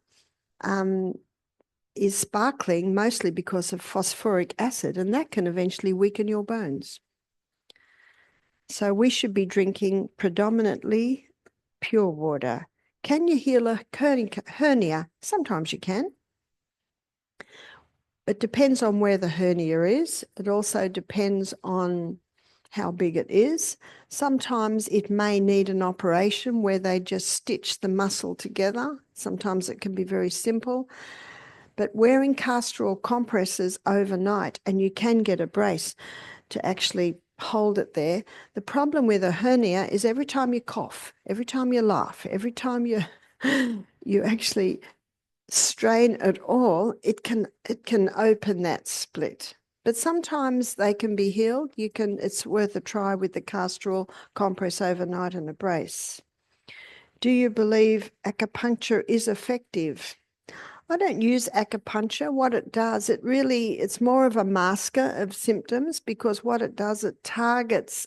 A: is sparkling mostly because of phosphoric acid, and that can eventually weaken your bones. So we should be drinking predominantly pure water. Can you heal a hernia? Sometimes you can. It depends on where the hernia is. It also depends on how big it is. Sometimes it may need an operation where they just stitch the muscle together. Sometimes it can be very simple. But wearing castor oil compresses overnight, and you can get a brace to actually hold it there. The problem with a hernia is every time you cough, every time you laugh, every time you actually strain at all, it can open that split. But sometimes they can be healed. It's worth a try with the castor oil compress overnight and a brace. Do you believe acupuncture is effective? I don't use acupuncture. What it does, it's more of a masker of symptoms, because what it does, it targets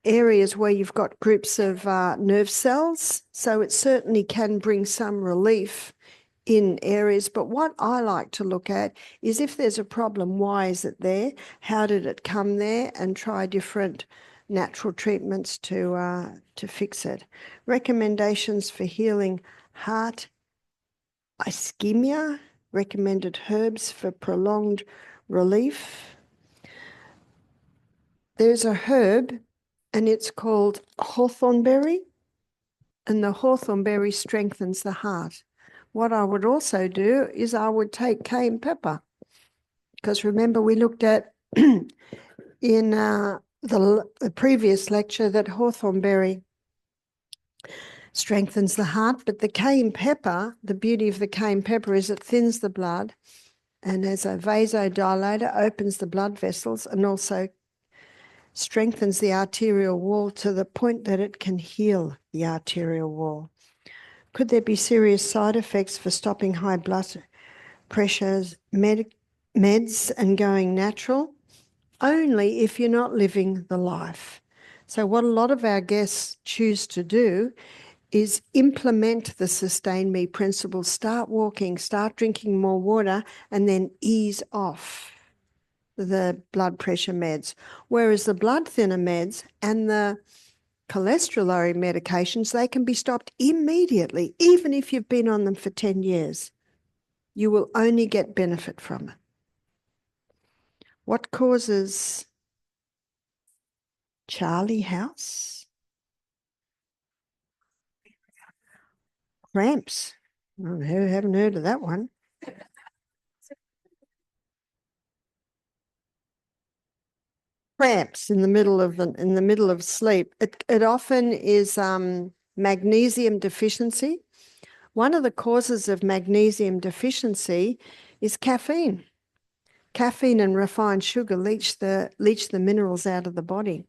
A: areas where you've got groups of nerve cells. So it certainly can bring some relief in areas. But what I like to look at is, if there's a problem, why is it there? How did it come there? And try different natural treatments to fix it. Recommendations for healing heart ischemia, recommended herbs for prolonged relief. There's a herb and it's called hawthornberry, and the hawthornberry strengthens the heart. What I would also do is I would take cayenne pepper, because remember we looked at in the previous lecture that hawthornberry strengthens the heart, but the cayenne pepper, the beauty of the cayenne pepper is it thins the blood, and as a vasodilator opens the blood vessels and also strengthens the arterial wall to the point that it can heal the arterial wall. Could there be serious side effects for stopping high blood pressures, meds and going natural? Only if you're not living the life. So what a lot of our guests choose to do is implement the Sustain Me principle, start walking, start drinking more water, and then ease off the blood pressure meds. Whereas the blood thinner meds and the cholesterol-lowering medications, they can be stopped immediately, even if you've been on them for 10 years. You will only get benefit from it. What causes Charlie House? Cramps. I haven't heard of that one. Cramps in the middle of sleep. It often is magnesium deficiency. One of the causes of magnesium deficiency is caffeine. Caffeine and refined sugar leach the minerals out of the body.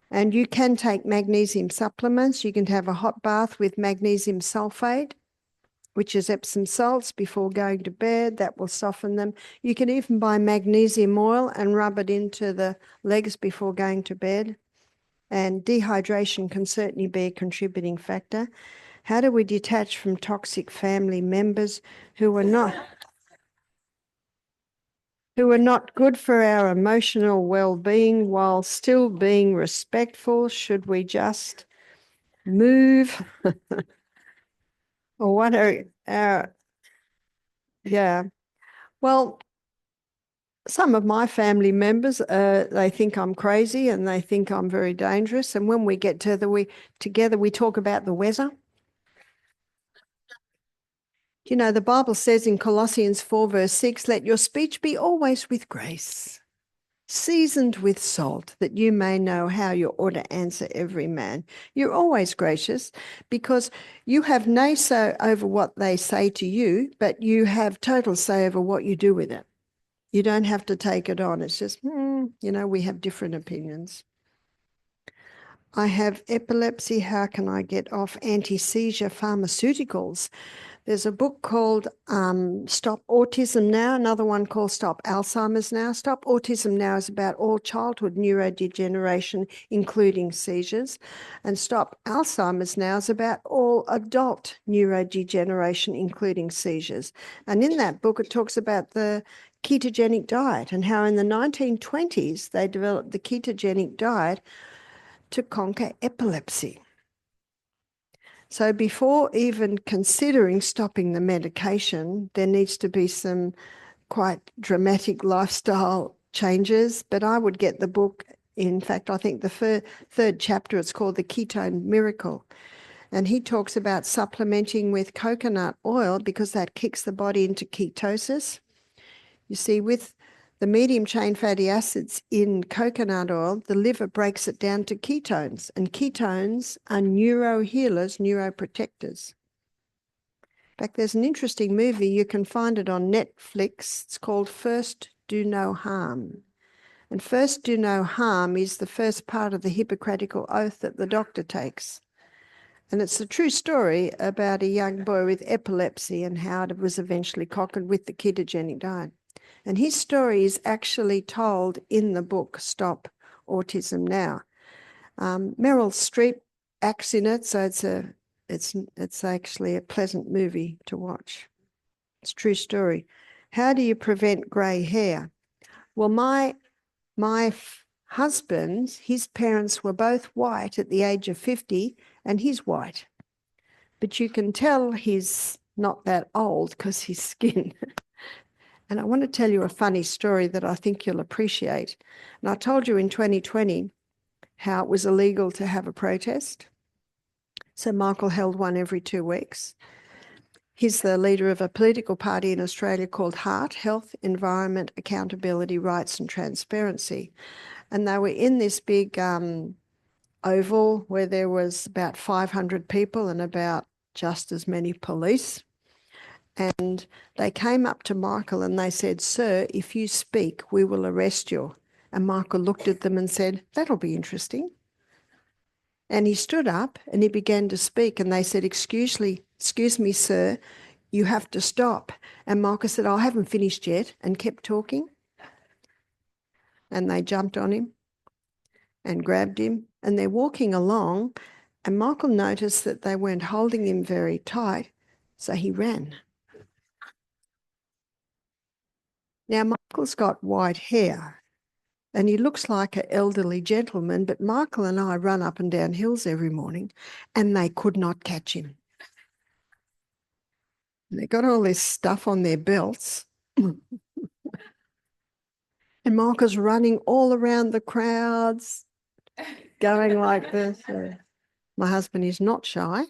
A: And you can take magnesium supplements. You can have a hot bath with magnesium sulfate, which is Epsom salts, before going to bed. That will soften them. You can even buy magnesium oil and rub it into the legs before going to bed. And dehydration can certainly be a contributing factor. How do we detach from toxic family members who are not good for our emotional well-being while still being respectful? Should we just move? Or what are our, yeah. Well, some of my family members, they think I'm crazy and they think I'm very dangerous. And when we get together, we talk about the weather. You know, the Bible says in Colossians 4 verse 6, let your speech be always with grace, seasoned with salt, that you may know how you ought to answer every man. You're always gracious, because you have no say over what they say to you, but you have total say over what you do with it. You don't have to take it on. It's just, we have different opinions. I have epilepsy. How can I get off anti-seizure pharmaceuticals? There's a book called Stop Autism Now, another one called Stop Alzheimer's Now. Stop Autism Now is about all childhood neurodegeneration, including seizures. And Stop Alzheimer's Now is about all adult neurodegeneration, including seizures. And in that book, it talks about the ketogenic diet and how in the 1920s they developed the ketogenic diet to conquer epilepsy. So before even considering stopping the medication, there needs to be some quite dramatic lifestyle changes. But I would get the book. In fact, I think the third chapter, it's called The Ketone Miracle. And he talks about supplementing with coconut oil because that kicks the body into ketosis. You see, with the medium chain fatty acids in coconut oil, the liver breaks it down to ketones, and ketones are neurohealers, neuroprotectors. In fact, there's an interesting movie, you can find it on Netflix. It's called First Do No Harm. And First Do No Harm is the first part of the Hippocratic Oath that the doctor takes. And it's a true story about a young boy with epilepsy and how it was eventually conquered with the ketogenic diet. And his story is actually told in the book, Stop Autism Now. Meryl Streep acts in it, so it's actually a pleasant movie to watch. It's a true story. How do you prevent grey hair? Well, my husband, his parents were both white at the age of 50, and he's white. But you can tell he's not that old because his skin. And I want to tell you a funny story that I think you'll appreciate. And I told you in 2020 how it was illegal to have a protest. So Michael held one every 2 weeks. He's the leader of a political party in Australia called HEART, Health, Environment, Accountability, Rights and Transparency. And they were in this big oval where there was about 500 people and about just as many police. And they came up to Michael and they said, "Sir, if you speak, we will arrest you." And Michael looked at them and said, "That'll be interesting." And he stood up and he began to speak, and they said, excuse me, sir, you have to stop. And Michael said, "I haven't finished yet," and kept talking. And they jumped on him and grabbed him, and they're walking along, and Michael noticed that they weren't holding him very tight, so he ran. Now, Michael's got white hair and he looks like an elderly gentleman, but Michael and I run up and down hills every morning and they could not catch him. They got all this stuff on their belts. And Michael's running all around the crowds, going like this. My husband is not shy.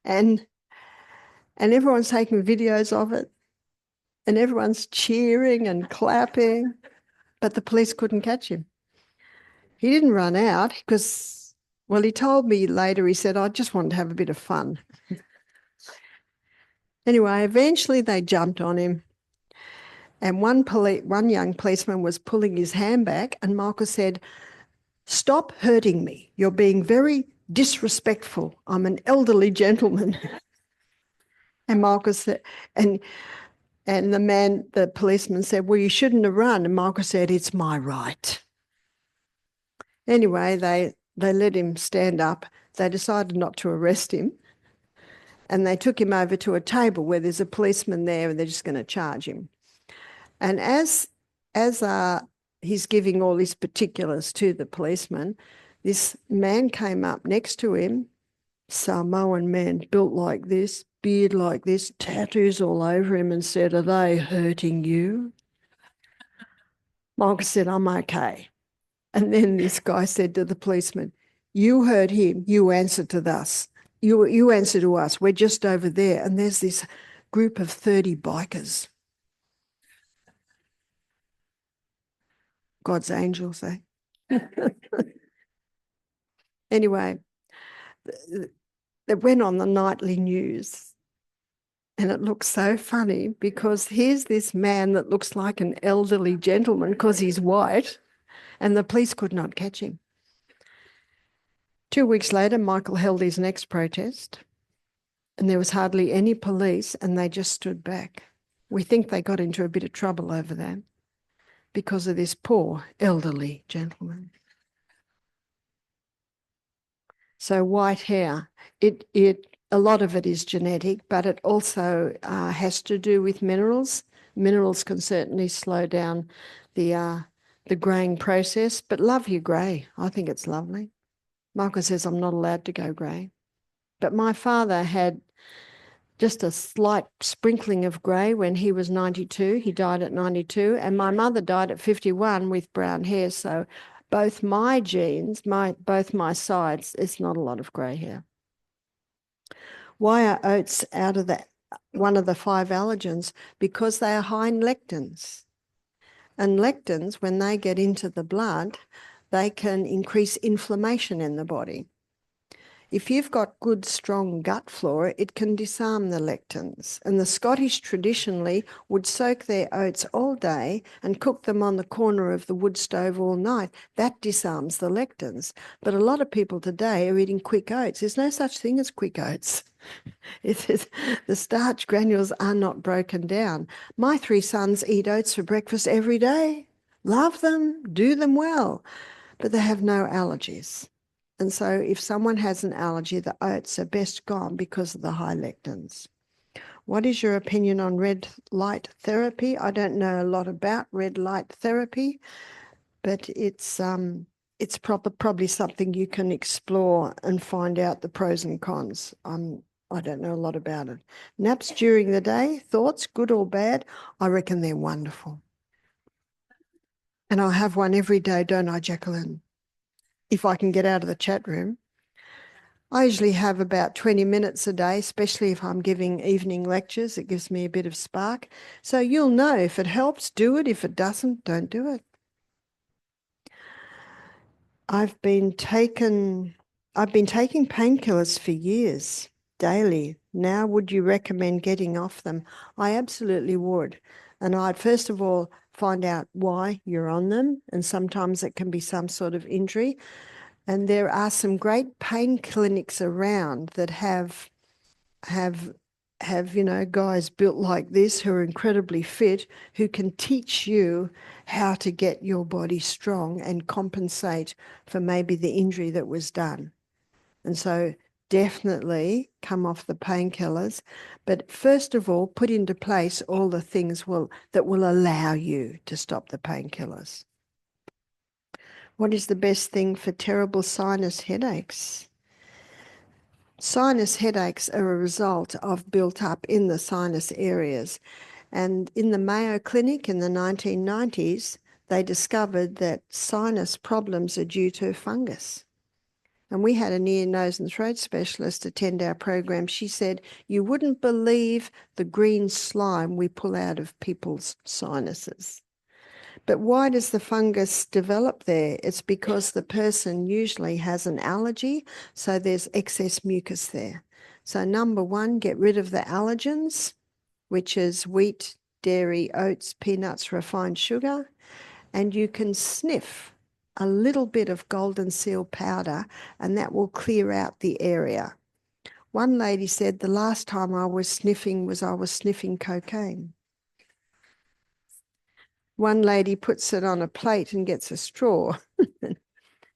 A: And everyone's taking videos of it. And everyone's cheering and clapping, but the police couldn't catch him. He didn't run out because, well, he told me later, he said, "I just wanted to have a bit of fun." Anyway, eventually they jumped on him, and one young policeman was pulling his hand back, and Michael said, "Stop hurting me. You're being very disrespectful. I'm an elderly gentleman." And Michael said, and the policeman said, "Well, you shouldn't have run." And Michael said, "It's my right." Anyway, they let him stand up. They decided not to arrest him. And they took him over to a table where there's a policeman there and they're just going to charge him. And as he's giving all his particulars to the policeman, this man came up next to him, Samoan man, built like this, beard like this, tattoos all over him, and said, "Are they hurting you?" Michael said, "I'm okay." And then this guy said to the policeman, "You heard him, you answer to us. You answer to us. We're just over there." And there's this group of 30 bikers. God's angels, eh? Anyway, it went on the nightly news. And it looks so funny because here's this man that looks like an elderly gentleman because he's white, and the police could not catch him. 2 weeks later, Michael held his next protest, and there was hardly any police, and they just stood back. We think they got into a bit of trouble over that because of this poor elderly gentleman. So white hair, a lot of it is genetic, but it also has to do with minerals. Minerals can certainly slow down the greying process, but love your grey. I think it's lovely. Michael says I'm not allowed to go grey. But my father had just a slight sprinkling of grey when he was 92. He died at 92, and my mother died at 51 with brown hair. So both my genes, both my sides, it's not a lot of grey hair. Why are oats out of one of the 5 allergens? Because they are high in lectins. And lectins, when they get into the blood, they can increase inflammation in the body. If you've got good, strong gut flora, it can disarm the lectins. And the Scottish traditionally would soak their oats all day and cook them on the corner of the wood stove all night. That disarms the lectins. But a lot of people today are eating quick oats. There's no such thing as quick oats. The starch granules are not broken down. My 3 sons eat oats for breakfast every day. Love them, do them well, but they have no allergies. And so if someone has an allergy, the oats are best gone because of the high lectins. What is your opinion on red light therapy? I don't know a lot about red light therapy, but it's probably something you can explore and find out the pros and cons. I don't know a lot about it. Naps during the day, thoughts, good or bad? I reckon they're wonderful. And I have one every day, don't I, Jacqueline? If I can get out of the chat room. I usually have about 20 minutes a day, especially if I'm giving evening lectures. It gives me a bit of spark. So you'll know if it helps, do it. If it doesn't, don't do it. I've been taking painkillers for years, daily. Now, would you recommend getting off them? I absolutely would. And I'd first of all find out why you're on them. And sometimes it can be some sort of injury. And there are some great pain clinics around that have guys built like this who are incredibly fit, who can teach you how to get your body strong and compensate for maybe the injury that was done. And so definitely come off the painkillers, but first of all, put into place all the things that will allow you to stop the painkillers. What is the best thing for terrible sinus headaches? Sinus headaches are a result of built up in the sinus areas. And in the Mayo Clinic in the 1990s, they discovered that sinus problems are due to fungus. And we had an ear, nose and throat specialist attend our program. She said, you wouldn't believe the green slime we pull out of people's sinuses. But why does the fungus develop there? It's because the person usually has an allergy, so there's excess mucus there. So number one, get rid of the allergens, which is wheat, dairy, oats, peanuts, refined sugar, and you can sniff a little bit of golden seal powder, and that will clear out the area. One lady said the last time I was sniffing cocaine. One lady puts it on a plate and gets a straw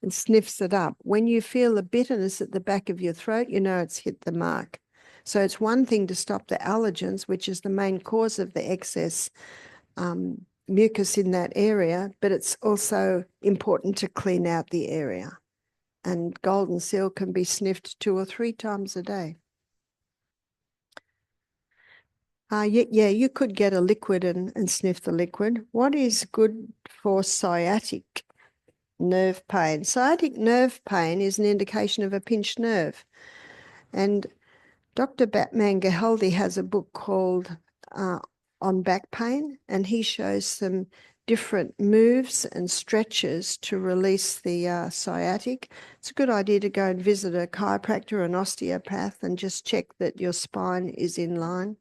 A: and sniffs it up. When you feel the bitterness at the back of your throat, you know it's hit the mark. So it's one thing to stop the allergens, which is the main cause of the excess mucus in that area, but it's also important to clean out the area. And golden seal can be sniffed 2 or 3 times a day. Yeah, you could get a liquid and sniff the liquid. What is good for sciatic nerve pain? Sciatic nerve pain is an indication of a pinched nerve. And Dr. BatmanGelijah has a book called On Back Pain, and he shows some different moves and stretches to release the sciatic. It's a good idea to go and visit a chiropractor or an osteopath and just check that your spine is in line.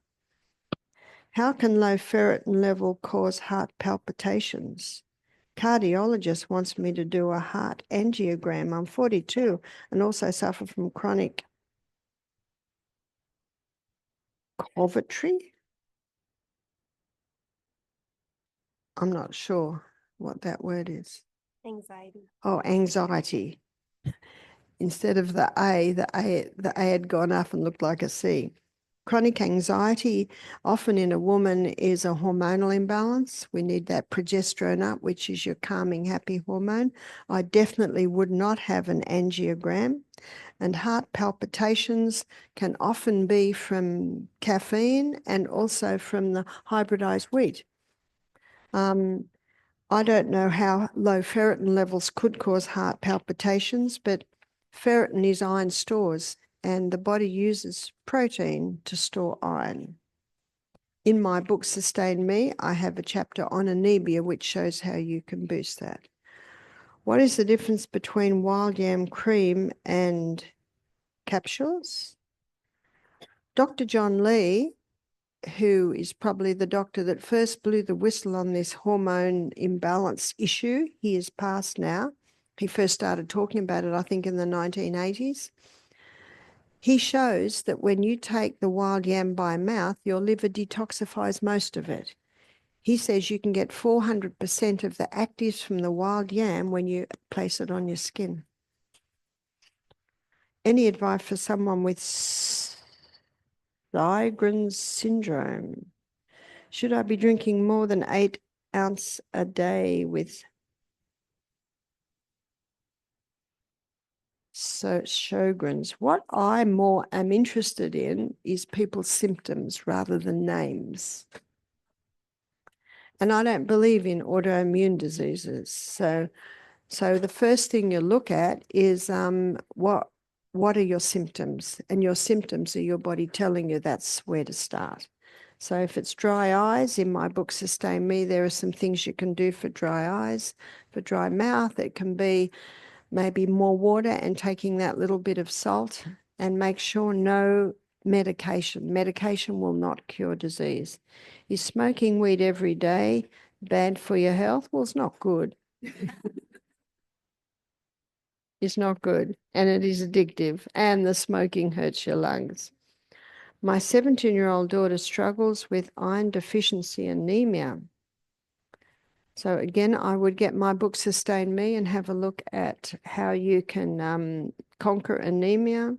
A: How can low ferritin level cause heart palpitations? Cardiologist wants me to do a heart angiogram. I'm 42 and also suffer from chronic covetry. I'm not sure what that word is.
B: Anxiety.
A: Oh, anxiety. Instead of the A had gone up and looked like a C. Chronic anxiety, often in a woman, is a hormonal imbalance. We need that progesterone up, which is your calming, happy hormone. I definitely would not have an angiogram. And heart palpitations can often be from caffeine and also from the hybridized wheat. I don't know how low ferritin levels could cause heart palpitations, but ferritin is iron stores, and the body uses protein to store iron. In my book, Sustain Me, I have a chapter on anemia, which shows how you can boost that. What is the difference between wild yam cream and capsules. Dr. John Lee, who is probably the doctor that first blew the whistle on this hormone imbalance issue, he is passed now. He first started talking about it, I think, in the 1980s. He shows that when you take the wild yam by mouth, your liver detoxifies most of it. He says you can get 400% of the actives from the wild yam when you place it on your skin. Any advice for someone with Sjogren's syndrome? Should I be drinking more than 8 ounces a day with Sjogren's? What I more am interested in is people's symptoms rather than names. And I don't believe in autoimmune diseases. So the first thing you look at is what are your symptoms? And your symptoms are your body telling you that's where to start. So if it's dry eyes, in my book, Sustain Me, there are some things you can do for dry eyes. For dry mouth, it can be maybe more water and taking that little bit of salt, and make sure no medication. Medication will not cure disease. Is smoking weed every day bad for your health? Well, it's not good. It's not good, and it is addictive, and the smoking hurts your lungs. My 17-year-old daughter struggles with iron deficiency anemia. So again, I would get my book Sustain Me and have a look at how you can conquer anemia.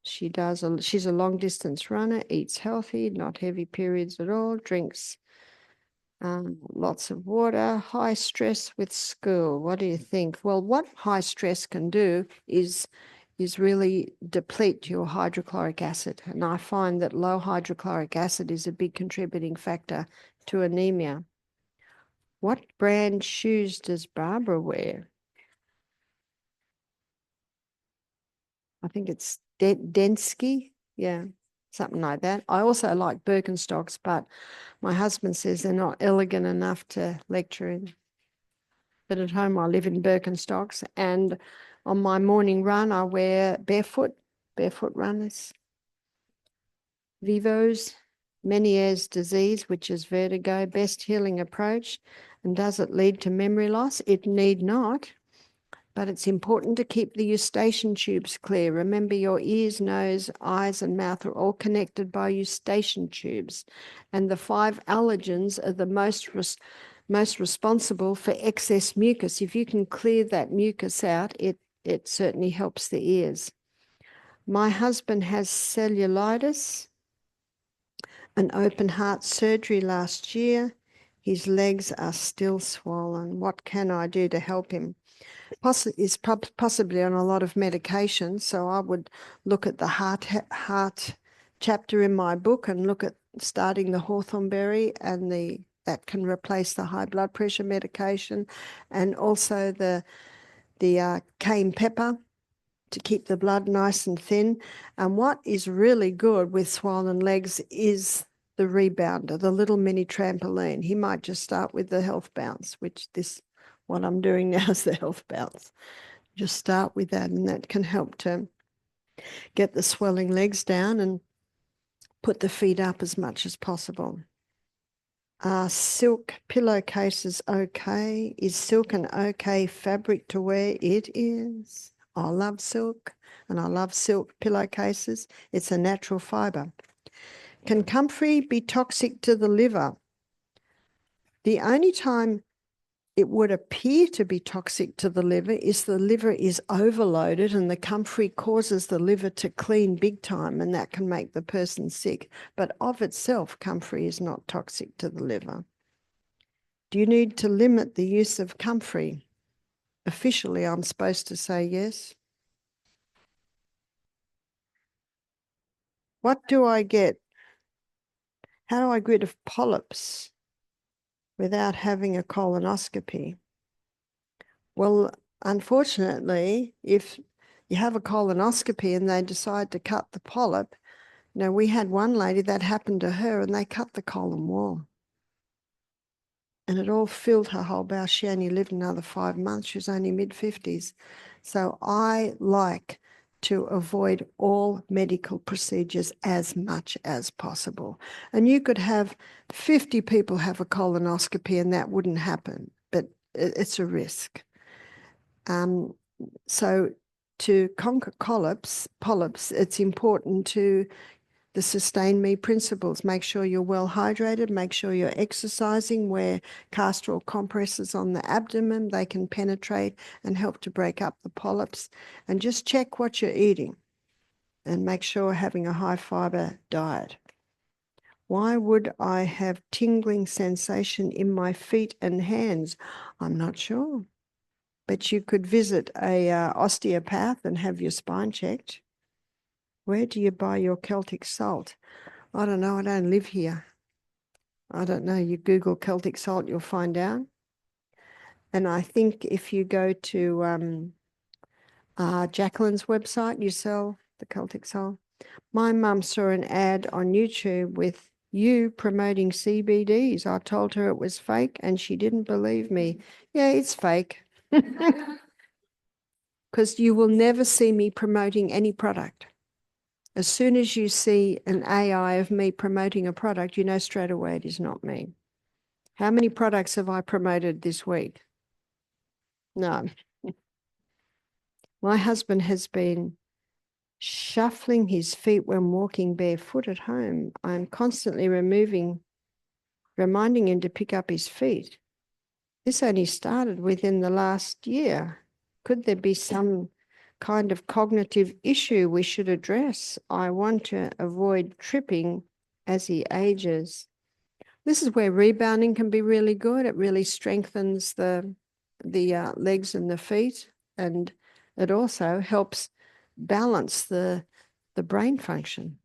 A: She's a long distance runner, eats healthy, not heavy periods at all, drinks lots of water, high stress with school. What do you think? Well, what high stress can do is really deplete your hydrochloric acid. And I find that low hydrochloric acid is a big contributing factor to anemia. What brand shoes does Barbara wear? I think it's Densky. Yeah, something like that. I also like Birkenstocks, but my husband says they're not elegant enough to lecture in. But at home, I live in Birkenstocks. And on my morning run, I wear barefoot runners. Vivo's Meniere's disease, which is vertigo, best healing approach. And does it lead to memory loss? It need not. But it's important to keep the eustachian tubes clear. Remember, your ears, nose, eyes, and mouth are all connected by eustachian tubes. And the 5 allergens are the most responsible for excess mucus. If you can clear that mucus out, it certainly helps the ears. My husband has cellulitis, an open heart surgery last year. His legs are still swollen. What can I do to help him? Is possibly on a lot of medication, so I would look at the heart chapter in my book and look at starting the hawthorn berry, and that can replace the high blood pressure medication, and also the cayenne pepper to keep the blood nice and thin. And what is really good with swollen legs is the rebounder, the little mini trampoline. He might just start with the health bounce, what I'm doing now is the health bounce. Just start with that, and that can help to get the swelling legs down and put the feet up as much as possible. Silk pillowcases okay? Is silk an okay fabric to wear? It is. I love silk, and I love silk pillowcases. It's a natural fiber. Can comfrey be toxic to the liver? The only time it would appear to be toxic to the liver is the liver is overloaded, and the comfrey causes the liver to clean big time, and that can make the person sick. But of itself, comfrey is not toxic to the liver. Do you need to limit the use of comfrey? Officially, I'm supposed to say yes. What do I get? How do I get rid of polyps without having a colonoscopy? Well, unfortunately, if you have a colonoscopy and they decide to cut the polyp, we had one lady that happened to her, and they cut the colon wall. And it all filled her whole bowel. She only lived another 5 months. She was only mid-50s. So I like to avoid all medical procedures as much as possible. And you could have 50 people have a colonoscopy and that wouldn't happen, but it's a risk. So to conquer polyps, it's important to the sustain me principles. Make sure you're well hydrated, make sure you're exercising, wear castor oil compresses on the abdomen. They can penetrate and help to break up the polyps. And just check what you're eating and make sure having a high fiber diet. Why would I have tingling sensation in my feet and hands? I'm not sure. But you could visit a osteopath and have your spine checked. Where do you buy your Celtic salt? I don't know. I don't live here. I don't know. You Google Celtic salt, you'll find out. And I think if you go to Jacqueline's website, you sell the Celtic salt. My mum saw an ad on YouTube with you promoting CBDs. I told her it was fake and she didn't believe me. Yeah, it's fake. Because you will never see me promoting any product. As soon as you see an AI of me promoting a product, you know straight away it is not me. How many products have I promoted this week? No. My husband has been shuffling his feet when walking barefoot at home. I'm constantly reminding him to pick up his feet. This only started within the last year. Could there be some kind of cognitive issue we should address? I want to avoid tripping as he ages. This is where rebounding can be really good. It really strengthens the legs and the feet, and it also helps balance the brain function.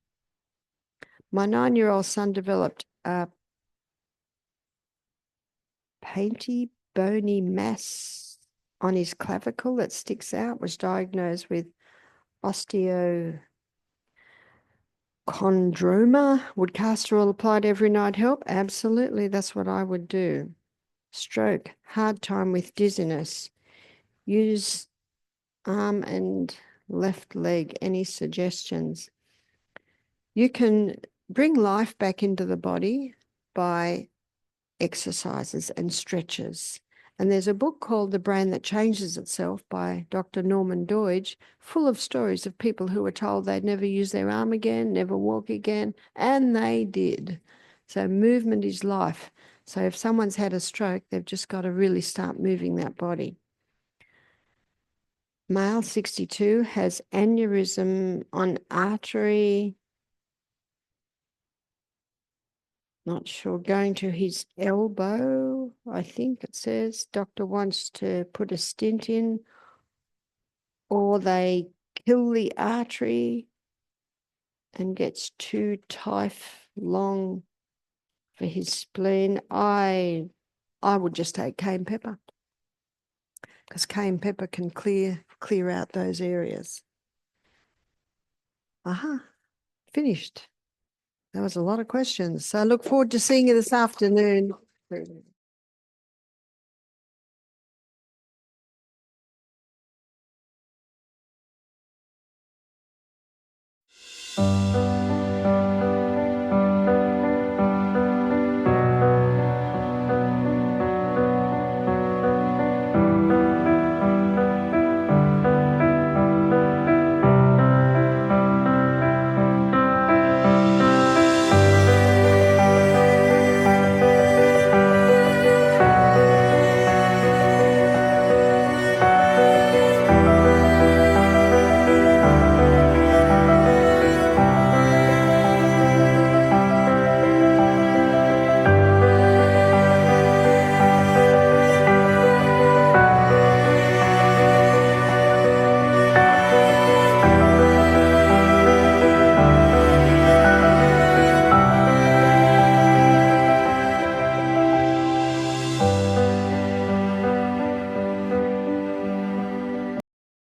A: My 9-year-old son developed a painty, bony mass on his clavicle that sticks out, was diagnosed with osteochondroma. Would castor oil applied every night help? Absolutely, that's what I would do. Stroke, hard time with dizziness. Use arm and left leg. Any suggestions? You can bring life back into the body by exercises and stretches. And there's a book called The Brain That Changes Itself by Dr. Norman Doidge, full of stories of people who were told they'd never use their arm again, never walk again, and they did. So movement is life. So if someone's had a stroke, they've just got to really start moving that body. Male 62 has aneurysm on artery, not sure, going to his elbow, I think it says. Doctor wants to put a stent in, or they kill the artery and gets too tight long for his spleen. I would just take cayenne pepper, because cayenne pepper can clear out those areas. Finished. That was a lot of questions. So I look forward to seeing you this afternoon.